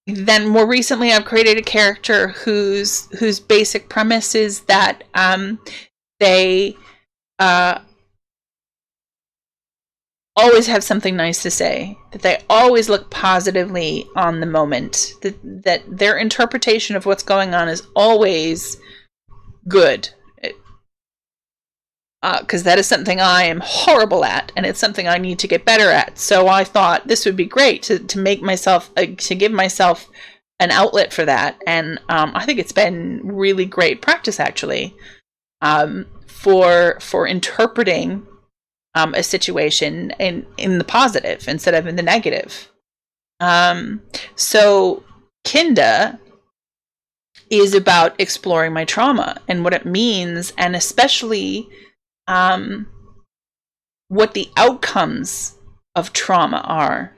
Speaker 1: Then more recently, I've created a character whose basic premise is that they always have something nice to say, that they always look positively on the moment, that their interpretation of what's going on is always good. Because that is something I am horrible at, and it's something I need to get better at. So I thought this would be great to make myself, to give myself an outlet for that. And I think it's been really great practice, actually, for interpreting a situation in the positive instead of in the negative. So Kinda is about exploring my trauma and what it means, and especially what the outcomes of trauma are.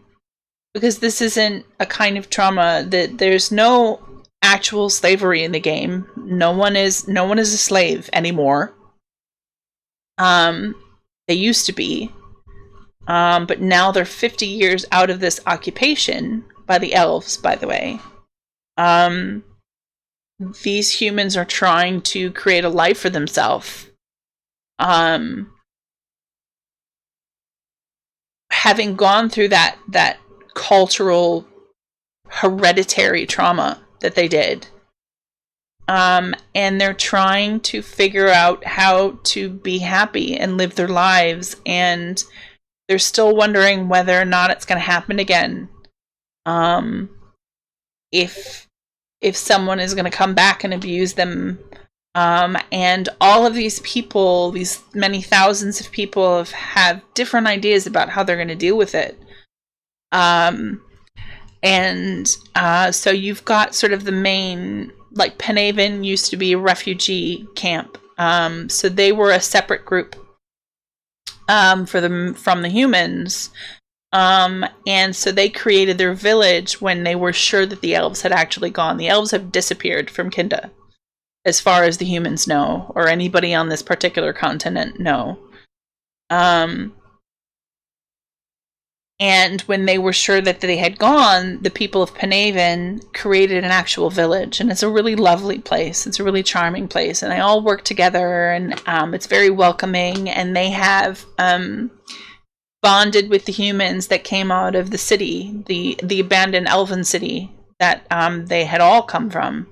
Speaker 1: Because this isn't a kind of trauma that there's no actual slavery in the game. No one is a slave anymore. They used to be. But now they're 50 years out of this occupation by the elves, by the way. These humans are trying to create a life for themselves. Having gone through that cultural hereditary trauma that they did. And they're trying to figure out how to be happy and live their lives, and they're still wondering whether or not it's going to happen again. If someone is going to come back and abuse them. And all of these people, these many thousands of people, have different ideas about how they're going to deal with it. So you've got sort of the main, like Penhaven used to be a refugee camp. So they were a separate group from the humans. And so they created their village when they were sure that the elves had actually gone. The elves have disappeared from Kinda, as far as the humans know, or anybody on this particular continent know. And when they were sure that they had gone, the people of Penhaven created an actual village. And it's a really lovely place. It's a really charming place. And they all work together, and it's very welcoming. And they have bonded with the humans that came out of the city, the abandoned elven city that they had all come from.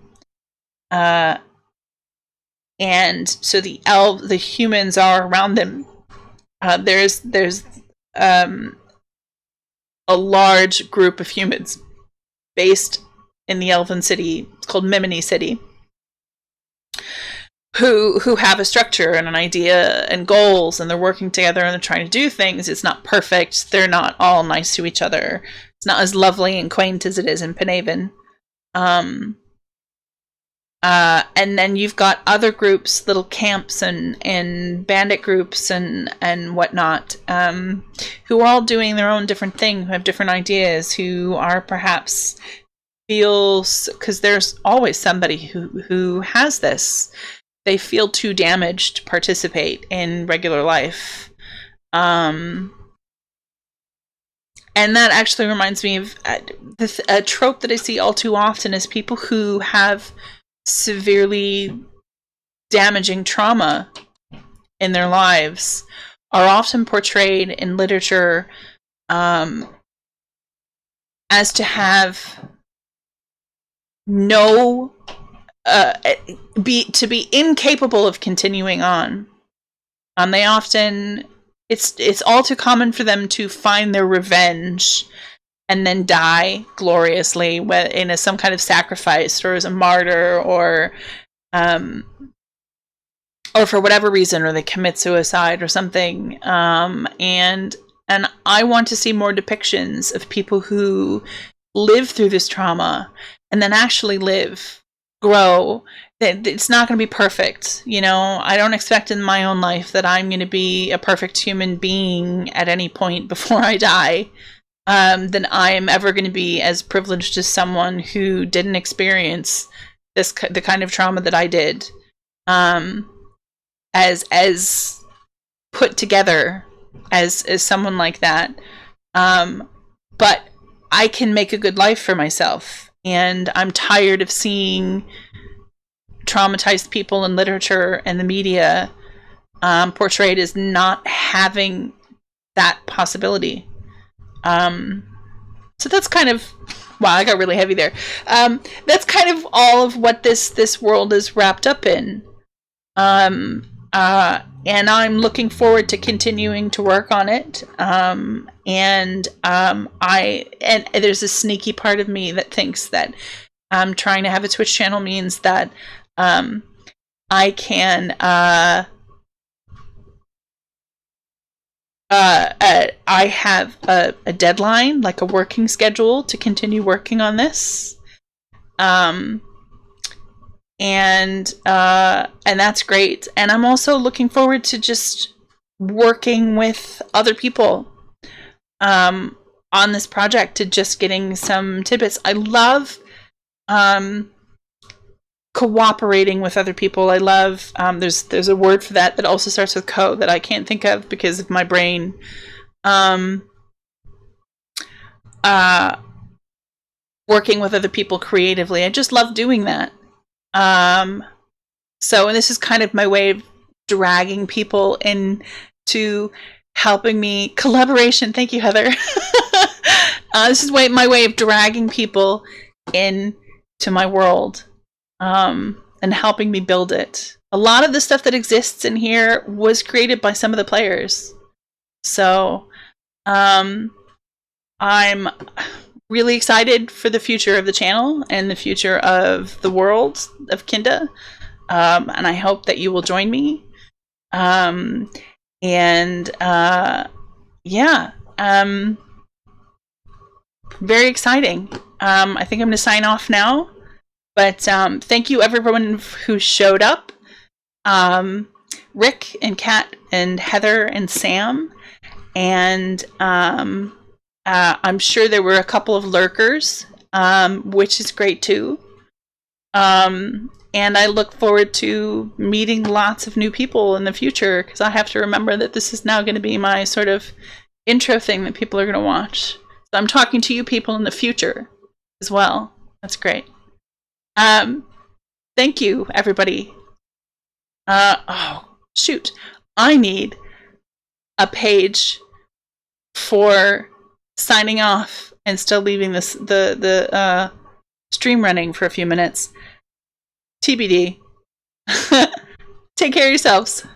Speaker 1: And so the humans are around them. There's a large group of humans based in the elven city. It's called Mimini City, who have a structure and an idea and goals, and they're working together and they're trying to do things. It's not perfect. They're not all nice to each other. It's not as lovely and quaint as it is in Penhaven. And then you've got other groups, little camps and bandit groups and whatnot, who are all doing their own different thing, who have different ideas, who are perhaps because there's always somebody who has this. They feel too damaged to participate in regular life. And that actually reminds me of a trope that I see all too often is people who have severely damaging trauma in their lives are often portrayed in literature as to have no be incapable of continuing on. They often, it's all too common for them to find their revenge and then die gloriously in some kind of sacrifice, or as a martyr, or for whatever reason, or they commit suicide or something. And I want to see more depictions of people who live through this trauma and then actually live, grow. It's not going to be perfect. You know, I don't expect in my own life that I'm going to be a perfect human being at any point before I die. Then I am ever going to be as privileged as someone who didn't experience the kind of trauma that I did. As put together as someone like that. But I can make a good life for myself. And I'm tired of seeing traumatized people in literature and the media portrayed as not having that possibility. So that's kind of, wow, I got really heavy there. That's kind of all of what this world is wrapped up in. And I'm looking forward to continuing to work on it. And there's a sneaky part of me that thinks that trying to have a Twitch channel means that I can I have a deadline, like a working schedule to continue working on this. And that's great. And I'm also looking forward to just working with other people on this project, to just getting some tidbits. I love cooperating with other people. I love there's a word for that also starts with co that I can't think of because of my brain. Working with other people creatively. I just love doing that. And this is kind of my way of dragging people into helping me. Collaboration. Thank you, Heather. This is my way of dragging people into my world, and helping me build it. A lot of the stuff that exists in here was created by some of the players. So, I'm really excited for the future of the channel and the future of the world of Kinda. And I hope that you will join me. Very exciting. I think I'm going to sign off now. But thank you everyone who showed up. Rick and Kat and Heather and Sam. And I'm sure there were a couple of lurkers, which is great too. And I look forward to meeting lots of new people in the future, because I have to remember that this is now going to be my sort of intro thing that people are going to watch. So I'm talking to you people in the future as well. That's great. Thank you, everybody. Oh, shoot. I need a page for signing off and still leaving the stream running for a few minutes. TBD. Take care of yourselves.